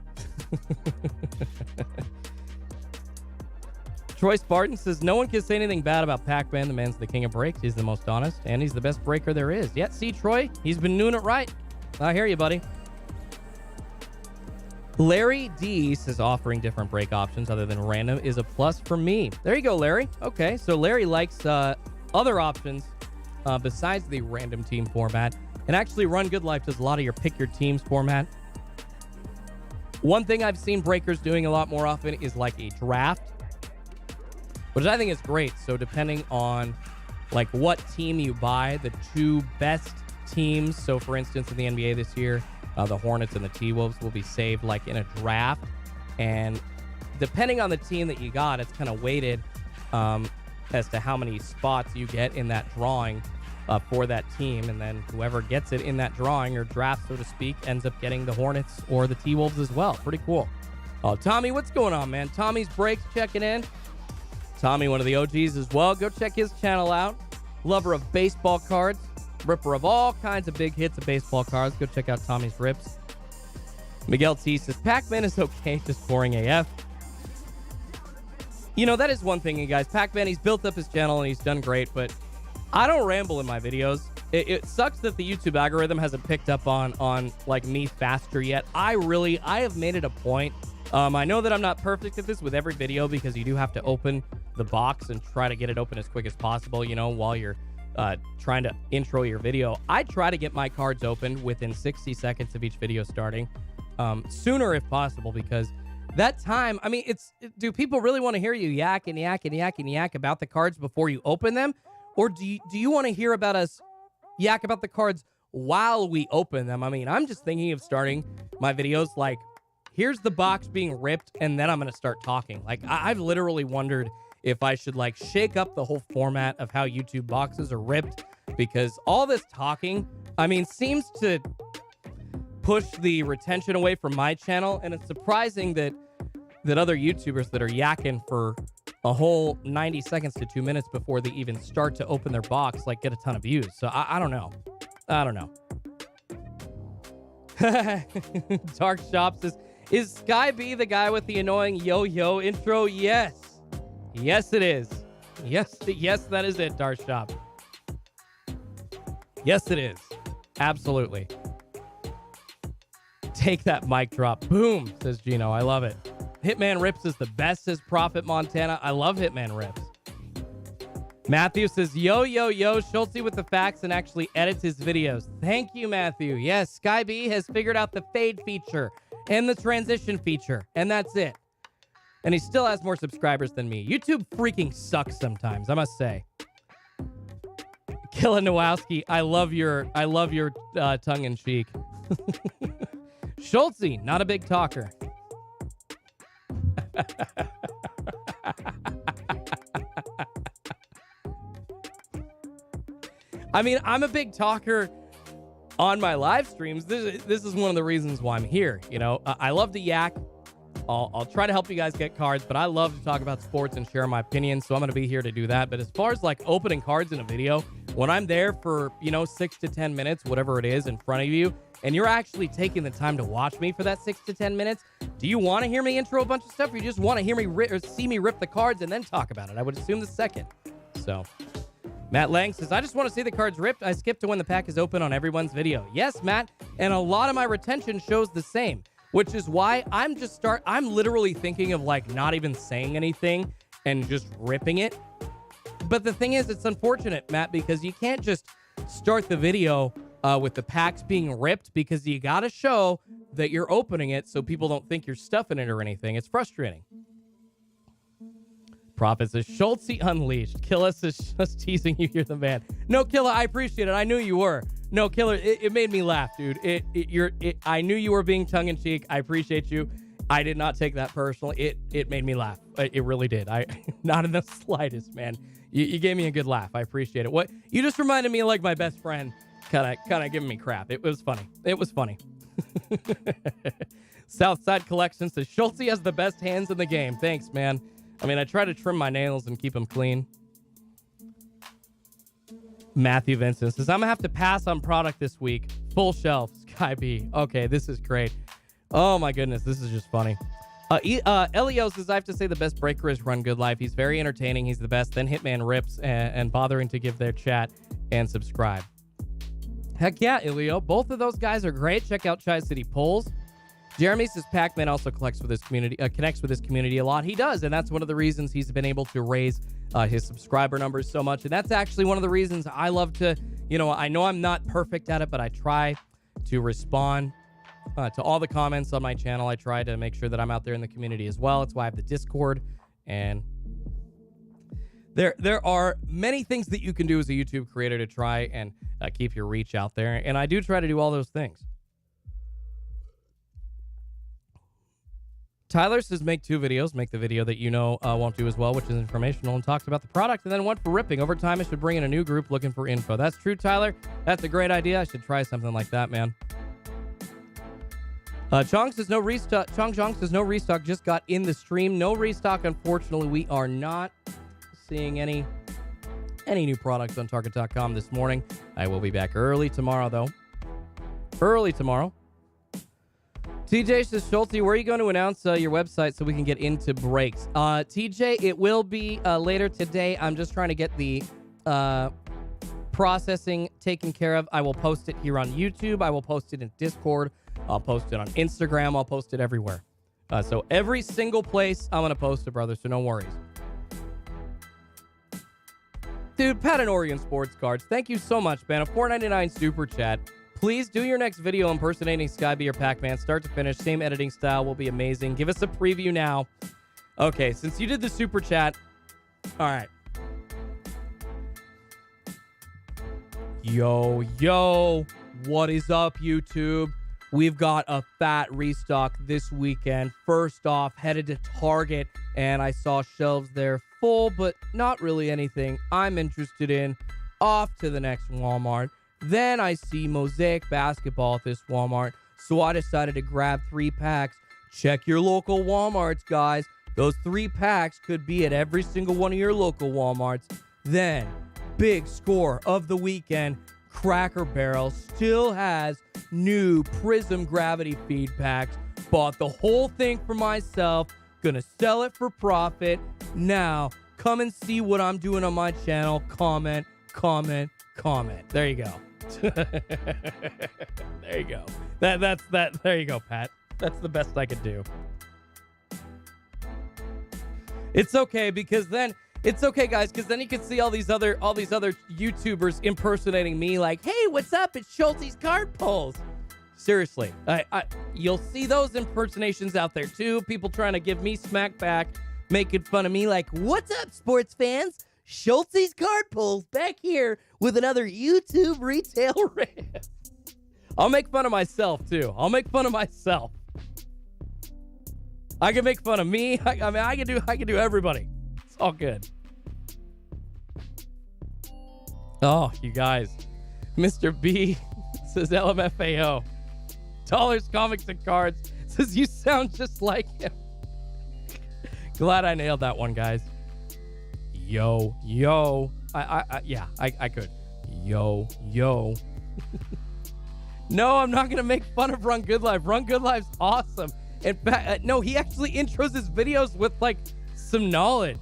Troy Spartan says, no one can say anything bad about Pac-Man. The man's the king of breaks. He's the most honest, and he's the best breaker there is. Yeah, see, Troy, he's been doing it right. I hear you, buddy. Larry D says, offering different break options other than random is a plus for me. There you go, Larry. Okay, so Larry likes other options besides the random team format. And actually, Run Good Life does a lot of your pick your teams format. One thing I've seen breakers doing a lot more often is like a draft, which I think is great. So depending on like what team you buy, the 2 best teams. So for instance, in the NBA this year, the Hornets and the T-Wolves will be saved like in a draft. And depending on the team that you got, it's kind of weighted as to how many spots you get in that drawing for that team. And then whoever gets it in that drawing or draft, so to speak, ends up getting the Hornets or the T-Wolves as well. Pretty cool. Oh, Tommy, what's going on, man? Tommy's Breaks checking in. Tommy, one of the OGs as well. Go check his channel out. Lover of baseball cards. Ripper of all kinds of big hits of baseball cards. Go check out Tommy's Rips. Miguel T says, Pac-Man is okay, just boring AF. You know, that is one thing, you guys. Pac-Man, he's built up his channel and he's done great, but I don't ramble in my videos. It sucks that the YouTube algorithm hasn't picked up on like me faster yet. I have made it a point. I know that I'm not perfect at this with every video because you do have to open the box and try to get it open as quick as possible, you know, while you're trying to intro your video. I try to get my cards open within 60 seconds of each video starting, sooner if possible, because that time, I mean, do people really want to hear you yak and yak and yak and yak about the cards before you open them? Or do you want to hear about us yak about the cards while we open them? I mean, I'm just thinking of starting my videos like, here's the box being ripped, and then I'm going to start talking. Like, I've literally wondered if I should, like, shake up the whole format of how YouTube boxes are ripped, because all this talking, I mean, seems to push the retention away from my channel, and it's surprising that other YouTubers that are yakking for a whole 90 seconds to 2 minutes before they even start to open their box, like, get a ton of views. So I don't know. I don't know. Dark Shop says, is Sky B the guy with the annoying yo-yo intro? Yes. Yes, it is. Yes, that is it, Dark Shop. Yes, it is. Absolutely. Take that mic drop. Boom, says Gino. I love it. Hitman Rips is the best, says Prophet Montana. I love Hitman Rips. Matthew says, yo, Schultzy with the facts and actually edits his videos. Thank you, Matthew. Yes, Sky B has figured out the fade feature and the transition feature, and that's it. And he still has more subscribers than me. YouTube freaking sucks sometimes, I must say. Killa Nowowski, I love your tongue-in-cheek. Schultzy, not a big talker. I mean, I'm a big talker on my live streams. This is one of the reasons why I'm here. You know, I love to yak. I'll try to help you guys get cards, but I love to talk about sports and share my opinions, so I'm going to be here to do that. But as far as like opening cards in a video, when I'm there for, 6 to 10 minutes, whatever it is in front of you, and you're actually taking the time to watch me for that 6 to 10 minutes, do you want to hear me intro a bunch of stuff, or you just want to hear me or see me rip the cards and then talk about it? I would assume the second. So Matt Lang says, I just want to see the cards ripped. I skip to when the pack is open on everyone's video. Yes, Matt, and a lot of my retention shows the same, which is why I'm literally thinking of like not even saying anything and just ripping it. But the thing is, it's unfortunate, Matt, because you can't just start the video with the packs being ripped, because you got to show that you're opening it so people don't think you're stuffing it or anything. It's frustrating. Prophet says, Schultzy Unleashed. Killa says, just teasing you. You're the man. No, Killa, I appreciate it. I knew you were. No, Killer, it made me laugh, dude. I knew you were being tongue-in-cheek. I appreciate you. I did not take that personally. It made me laugh. It really did. Not in the slightest, man. You gave me a good laugh. I appreciate it. What you just reminded me of like my best friend kind of giving me crap. It was funny. It was funny. Southside Collection says, Schultzy has the best hands in the game. Thanks, man. I mean, I try to trim my nails and keep them clean. Matthew Vincent says, I'm going to have to pass on product this week. Full shelf, Sky B. Okay, this is great. Oh, my goodness. This is just funny. Elio says, I have to say the best breaker is Run Good Life. He's very entertaining. He's the best. Then Hitman Rips and bothering to give their chat and subscribe. Heck yeah, Elio. Both of those guys are great. Check out Chi City Polls. Jeremy says Pac-Man also connects with his community a lot. He does, and that's one of the reasons he's been able to raise his subscriber numbers so much. And that's actually one of the reasons I love to, I know I'm not perfect at it, but I try to respond to all the comments on my channel. I try to make sure that I'm out there in the community as well. That's why I have the Discord, and there are many things that you can do as a YouTube creator to try and keep your reach out there, and I do try to do all those things. Tyler says make 2 videos. Make the video that you know won't do as well, which is informational and talks about the product, and then one for ripping. Over time, I should bring in a new group looking for info. That's true, Tyler. That's a great idea. I should try something like that, man. Chong says no restock. Chong says no restock. Just got in the stream. No restock. Unfortunately, we are not seeing any new products on Target.com this morning. I will be back early tomorrow, though. Early tomorrow. TJ says, Schulte, where are you going to announce your website so we can get into breaks? TJ, it will be later today. I'm just trying to get the processing taken care of. I will post it here on YouTube. I will post it in Discord. I'll post it on Instagram. I'll post it everywhere. So every single place I'm going to post it, brother, so no worries. Dude, Pat and Oregon Sports Cards, thank you so much, man. A $4.99 super chat. Please do your next video impersonating Skyby or Pac-Man, start to finish. Same editing style will be amazing. Give us a preview now. Okay, since you did the super chat, all right. Yo, what is up, YouTube? We've got a fat restock this weekend. First off, headed to Target, and I saw shelves there full, but not really anything I'm interested in. Off to the next Walmart. Then I see Mosaic basketball at this Walmart, so I decided to grab 3 packs. Check your local Walmarts, guys. Those 3 packs could be at every single one of your local Walmarts. Then, big score of the weekend, Cracker Barrel still has new Prism Gravity Feed packs. Bought the whole thing for myself. Gonna sell it for profit. Now, come and see what I'm doing on my channel. Comment. There you go. There you go. That's that. There you go, Pat. That's the best I could do. It's okay because then it's okay, guys, because then you can see all these other YouTubers impersonating me, like, "Hey, what's up? It's Schulte's Card Pulls." Seriously, you'll see those impersonations out there too. People trying to give me smack back, making fun of me, like, "What's up, sports fans? Schulte's Card Pulls back here with another YouTube retail rip." I'll make fun of myself too. I'll make fun of myself. I can make fun of me. I mean, I can do everybody. It's all good. Oh, you guys. Mr. B says LMFAO. Dollars, Comics, and Cards says you sound just like him. Glad I nailed that one, guys. Yo. I could. Yo. No, I'm not going to make fun of Run Good Life. Run Good Life's awesome. In fact, no, he actually intros his videos with, like, some knowledge.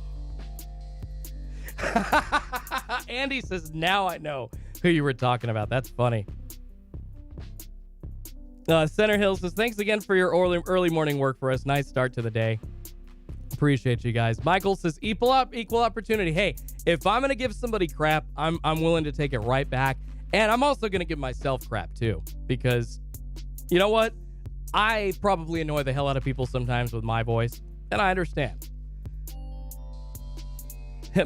Andy says, now I know who you were talking about. That's funny. Center Hill says, thanks again for your early morning work for us. Nice start to the day. Appreciate you guys. Michael says, equal opportunity. Hey, if I'm going to give somebody crap, I'm willing to take it right back. And I'm also going to give myself crap too, because you know what? I probably annoy the hell out of people sometimes with my voice, and I understand.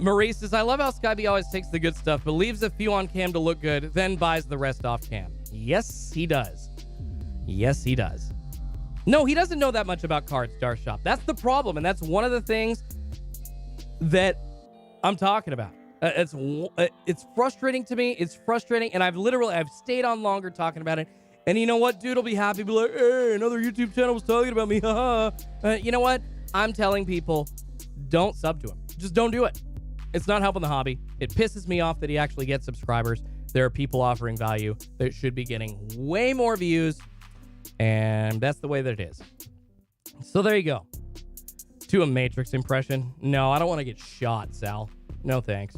Marie says, I love how Skyby always takes the good stuff, but leaves a few on cam to look good, then buys the rest off cam. Yes, he does. Yes, he does. No, he doesn't know that much about Card Star Shop. That's the problem, and that's one of the things that I'm talking about. It's frustrating to me. It's frustrating, and I've stayed on longer talking about it. And you know what? Dude will be happy, be like, hey, another YouTube channel was talking about me. You know what? I'm telling people, don't sub to him. Just don't do it. It's not helping the hobby. It pisses me off that he actually gets subscribers. There are people offering value that should be getting way more views, and that's the way that it is. So there you go. To a Matrix impression. No, I don't want to get shot, Sal. No thanks.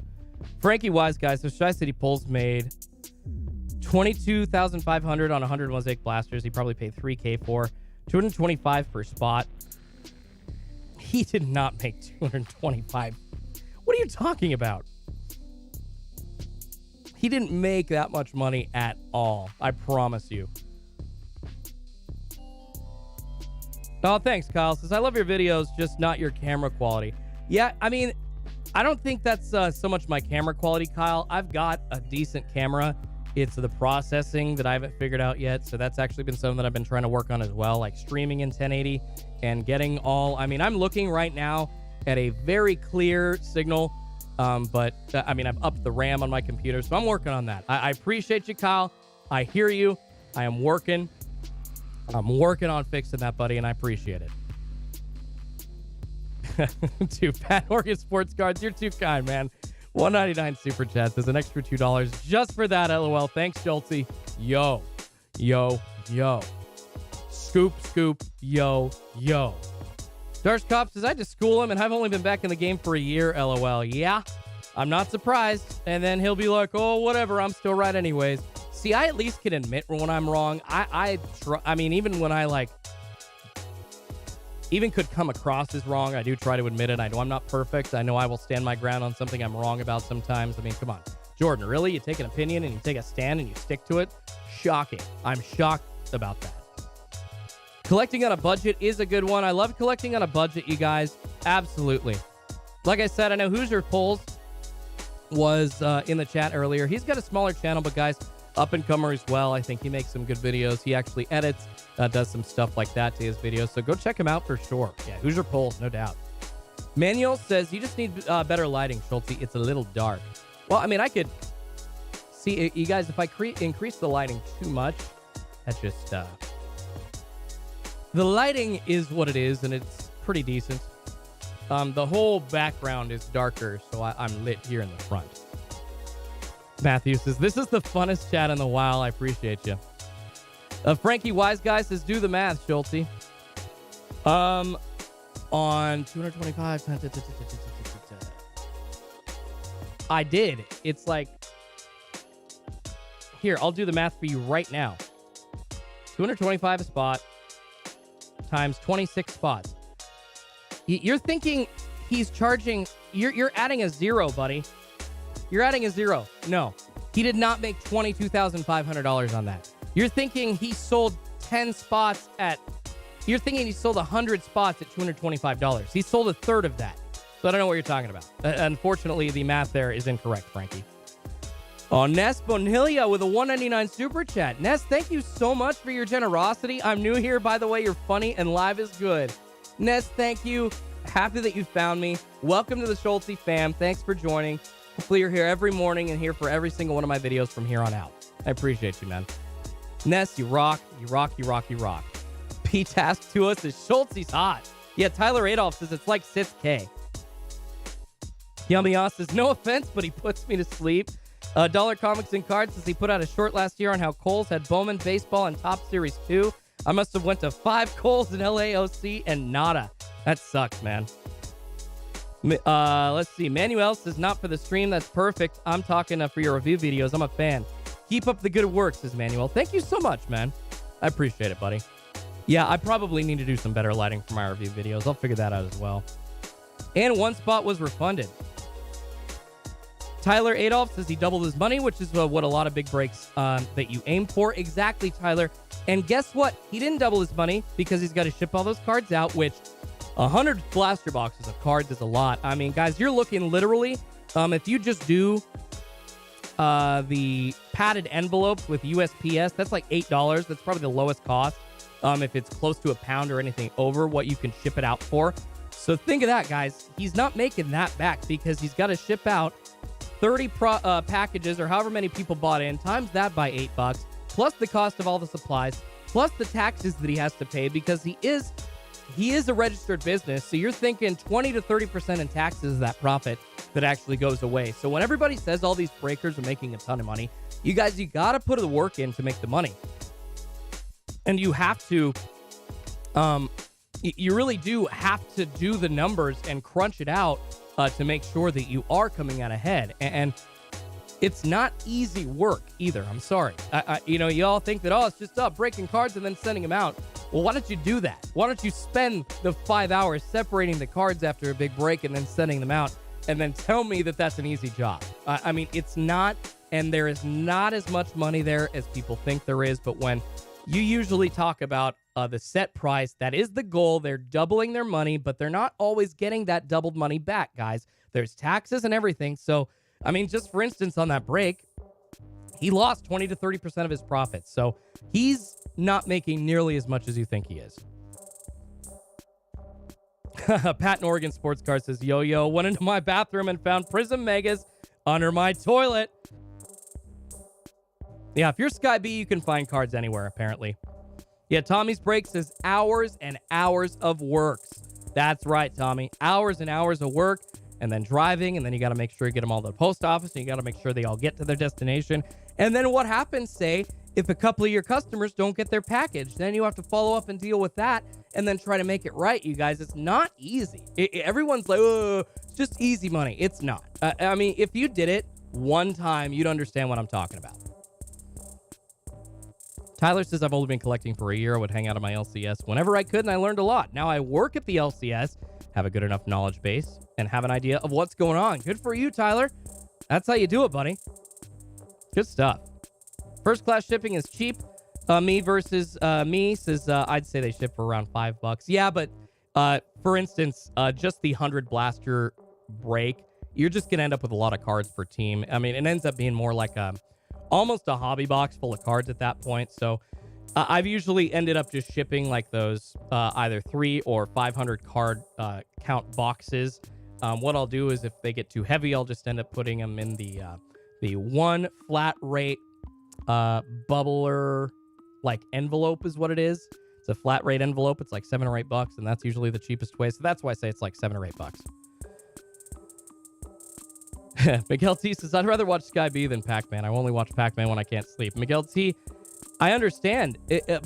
Frankie Wise, guys. So Shy City Pulls made $22,500 on 100 Mosaic blasters. He probably paid $3K for. $225 per spot. He did not make $225. What are you talking about? He didn't make that much money at all. I promise you. Oh, thanks, Kyle. Says, I love your videos, just not your camera quality. Yeah, I mean, I don't think that's so much my camera quality, Kyle. I've got a decent camera. It's the processing that I haven't figured out yet. So that's actually been something that I've been trying to work on as well, like streaming in 1080 and getting all, I mean, I'm looking right now at a very clear signal, but I mean, I've upped the RAM on my computer, so I'm working on that. I appreciate you, Kyle. I hear you. I am working. I'm working on fixing that, buddy, and I appreciate it. Dude, Pat Oregon Sports Cards, you're too kind, man. $1.99 super chat. There's an extra $2 just for that, LOL. Thanks, Schulte. Yo. Scoop, yo. Darsh Cop says, I just school him, and I've only been back in the game for a year, LOL. Yeah, I'm not surprised. And then he'll be like, oh, whatever, I'm still right anyways. See, I at least can admit when I'm wrong. I mean, even when I, like, even could come across as wrong, I do try to admit it. I know I'm not perfect. I know I will stand my ground on something I'm wrong about sometimes. I mean, come on. Jordan, really? You take an opinion and you take a stand and you stick to it? Shocking. I'm shocked about that. Collecting on a budget is a good one. I love collecting on a budget, you guys. Absolutely. Like I said, I know Hoosier Polls was in the chat earlier. He's got a smaller channel, but guys, up-and-comer as well. I think he makes some good videos. He actually edits, does some stuff like that to his videos. So go check him out for sure. Yeah, Hoosier Polls, no doubt. Manuel says, you just need better lighting, Schulte. It's a little dark. Well, I mean, I could see, you guys, if I increase the lighting too much, that just... the lighting is what it is, and it's pretty decent. The whole background is darker, so I'm lit here in the front. Matthew says, this is the funnest chat in the while. I appreciate you. Frankie Wise Guy says, do the math, Schulte. On 225. I did. It's like, here, I'll do the math for you right now. 225 a spot times 26 spots. You're thinking he's charging, you're adding a zero, buddy. You're adding a zero. No, he did not make $22,500 on that. You're thinking he sold 10 spots at, you're thinking he sold 100 spots at $225. He sold a third of that. So I don't know what you're talking about. Unfortunately, the math there is incorrect, Frankie. Oh, Ness Bonilla with a $1.99 super chat. Ness, thank you so much for your generosity. I'm new here, by the way. You're funny and live is good. Ness, thank you. Happy that you found me. Welcome to the Schulte fam. Thanks for joining. Hopefully you're here every morning and here for every single one of my videos from here on out. I appreciate you, man. Ness, you rock. P-Task to us is Schulte's hot. Yeah, Tyler Adolph says it's like 6K. Yummy Oz says, no offense, but he puts me to sleep. Dollar Comics and Cards says he put out a short last year on how Coles had Bowman Baseball and Top Series 2. I must have went to 5 Coles in LAOC and nada. That sucks, man. Let's see. Manuel says, not for the stream. That's perfect. I'm talking for your review videos. I'm a fan. Keep up the good work, says Manuel. Thank you so much, man. I appreciate it, buddy. Yeah, I probably need to do some better lighting for my review videos. I'll figure that out as well. And one spot was refunded. Tyler Adolph says he doubled his money, which is what a lot of big breaks that you aim for. Exactly, Tyler. And guess what? He didn't double his money because he's got to ship all those cards out, which 100 blaster boxes of cards is a lot. I mean, guys, you're looking literally, if you just do the padded envelopes with USPS, that's like $8. That's probably the lowest cost if it's close to £1 or anything over what you can ship it out for. So think of that, guys. He's not making that back because he's got to ship out 30 packages or however many people bought in, times that by $8, plus the cost of all the supplies, plus the taxes that he has to pay because he is a registered business. So you're thinking 20 to 30% in taxes is that profit that actually goes away. So when everybody says all these breakers are making a ton of money, you guys, you got to put the work in to make the money. And you have to, you really do have to do the numbers and crunch it out to make sure that you are coming out ahead. And it's not easy work either. I'm sorry. You all think that, it's just breaking cards and then sending them out. Well, why don't you do that? Why don't you spend the 5 hours separating the cards after a big break and then sending them out and then tell me that that's an easy job? I mean, it's not, and there is not as much money there as people think there is. But when you usually talk about the set price, that is the goal. They're doubling their money, but they're not always getting that doubled money back, guys. There's taxes and everything. So, I mean, just for instance, on that break, he lost 20 to 30% of his profits. So he's not making nearly as much as you think he is. Pat in Oregon Sports Car says, yo, went into my bathroom and found Prism Megas under my toilet. Yeah, if you're Sky B, you can find cards anywhere, apparently. Yeah, Tommy's Break says hours and hours of works. That's right, Tommy. Hours and hours of work, and then driving, and then you got to make sure you get them all to the post office, and you got to make sure they all get to their destination. And then what happens, say, if a couple of your customers don't get their package? Then you have to follow up and deal with that, and then try to make it right, you guys. It's not easy. Everyone's like, oh, it's just easy money. It's not. I mean, if you did it one time, you'd understand what I'm talking about. Tyler says, I've only been collecting for a year. I would hang out at my LCS whenever I could, and I learned a lot. Now I work at the LCS, have a good enough knowledge base, and have an idea of what's going on. Good for you, Tyler. That's how you do it, buddy. Good stuff. First class shipping is cheap. Me versus me says, I'd say they ship for around $5. Yeah, but for instance, just the 100 blaster break, you're just going to end up with a lot of cards per team. I mean, it ends up being more like almost a hobby box full of cards at that point. So I've usually ended up just shipping like those either 300 or 500 card count boxes. What I'll do is if they get too heavy, I'll just end up putting them in the one flat rate bubbler like envelope is what it is. It's a flat rate envelope. It's like $7 or $8, and that's usually the cheapest way. So that's why I say it's like $7 or $8. Miguel T says, I'd rather watch Sky B than Pac-Man. I only watch Pac-Man when I can't sleep. Miguel T, I understand,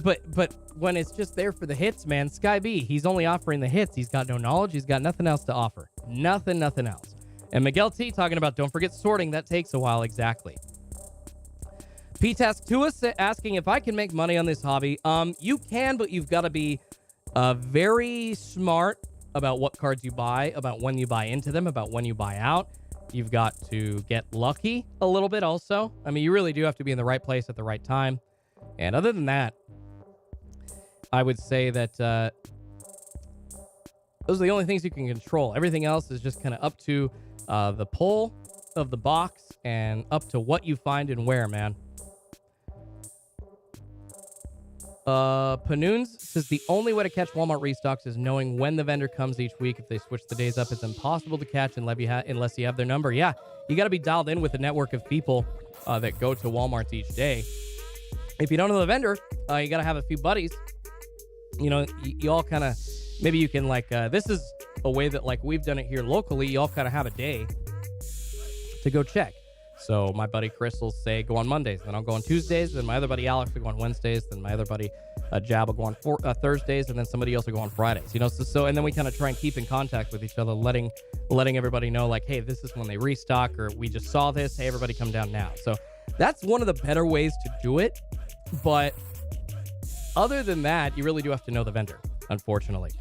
but when it's just there for the hits, man, Sky B, he's only offering the hits. He's got no knowledge. He's got nothing else to offer. Nothing else. And Miguel T talking about don't forget sorting. That takes a while, exactly. P-Task to us asking if I can make money on this hobby. You can, but you've got to be very smart about what cards you buy, about when you buy into them, about when you buy out. You've got to get lucky a little bit also. I mean, you really do have to be in the right place at the right time. And other than that, I would say that those are the only things you can control. Everything else is just kind of up to the pull of the box and up to what you find and where, man. Panoons says the only way to catch Walmart restocks is knowing when the vendor comes each week. If they switch the days up, it's impossible to catch unless you have their number. Yeah, you got to be dialed in with a network of people that go to Walmart each day. If you don't know the vendor, you got to have a few buddies. You know, you all kind of, maybe you can like, this is a way that like we've done it here locally. You all kind of have a day to go check. So my buddy Chris will say, go on Mondays. Then I'll go on Tuesdays. Then my other buddy Alex will go on Wednesdays. Then my other buddy Jab will go on Thursdays. And then somebody else will go on Fridays. You know, so and then we kind of try and keep in contact with each other, letting everybody know, like, hey, this is when they restock, or we just saw this. Hey, everybody come down now. So that's one of the better ways to do it. But other than that, you really do have to know the vendor, unfortunately.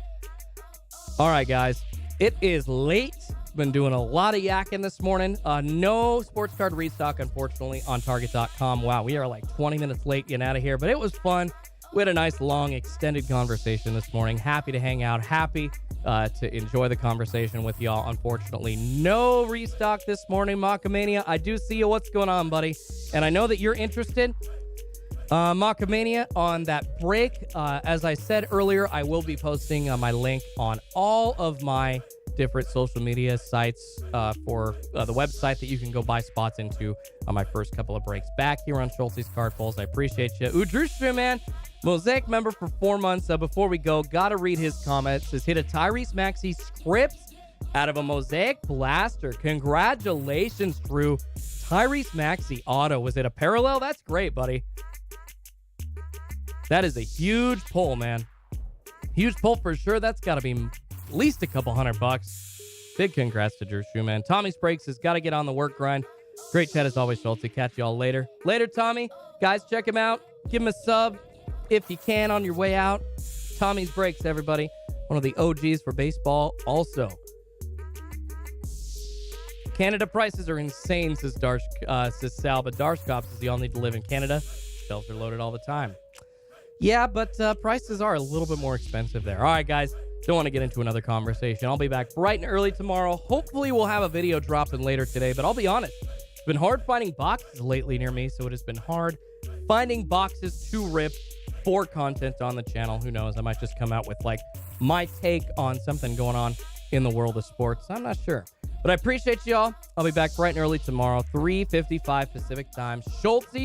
All right, guys. It is late. Been doing a lot of yakking this morning. No sports card restock, unfortunately, on Target.com. Wow, we are like 20 minutes late getting out of here, but it was fun. We had a nice, long, extended conversation this morning. Happy to hang out. Happy to enjoy the conversation with y'all. Unfortunately, no restock this morning, Macamania. I do see you. What's going on, buddy? And I know that you're interested. Macamania, on that break, as I said earlier, I will be posting my link on all of my different social media sites for the website that you can go buy spots into on my first couple of breaks back here on Schultz's Card Pulls. I appreciate you. Udrushia, man, Mosaic member for 4 months. Before we go, gotta read his comments. Says, hit a Tyrese Maxey Scripts out of a Mosaic Blaster. Congratulations, Drew. Tyrese Maxey auto. Was it a parallel? That's great, buddy. That is a huge pull, man. Huge pull for sure. That's got to be at least a couple $100. Big congrats to Drew Shoe, man. Tommy's Breaks has got to get on the work grind. Great chat as always, Schulte. Catch y'all later. Later, Tommy. Guys, check him out. Give him a sub if you can on your way out. Tommy's Breaks, everybody. One of the OGs for baseball. Also, Canada prices are insane, says Sal, but Darskops says y'all need to live in Canada. Shelves are loaded all the time. Yeah, but prices are a little bit more expensive there. All right, guys. Don't want to get into another conversation. I'll be back bright and early tomorrow. Hopefully, we'll have a video dropping later today, but I'll be honest. It's been hard finding boxes lately near me, so it has been hard finding boxes to rip for content on the channel. Who knows? I might just come out with like my take on something going on in the world of sports. I'm not sure. But I appreciate y'all. I'll be back bright and early tomorrow, 3:55 Pacific time. Schultzy's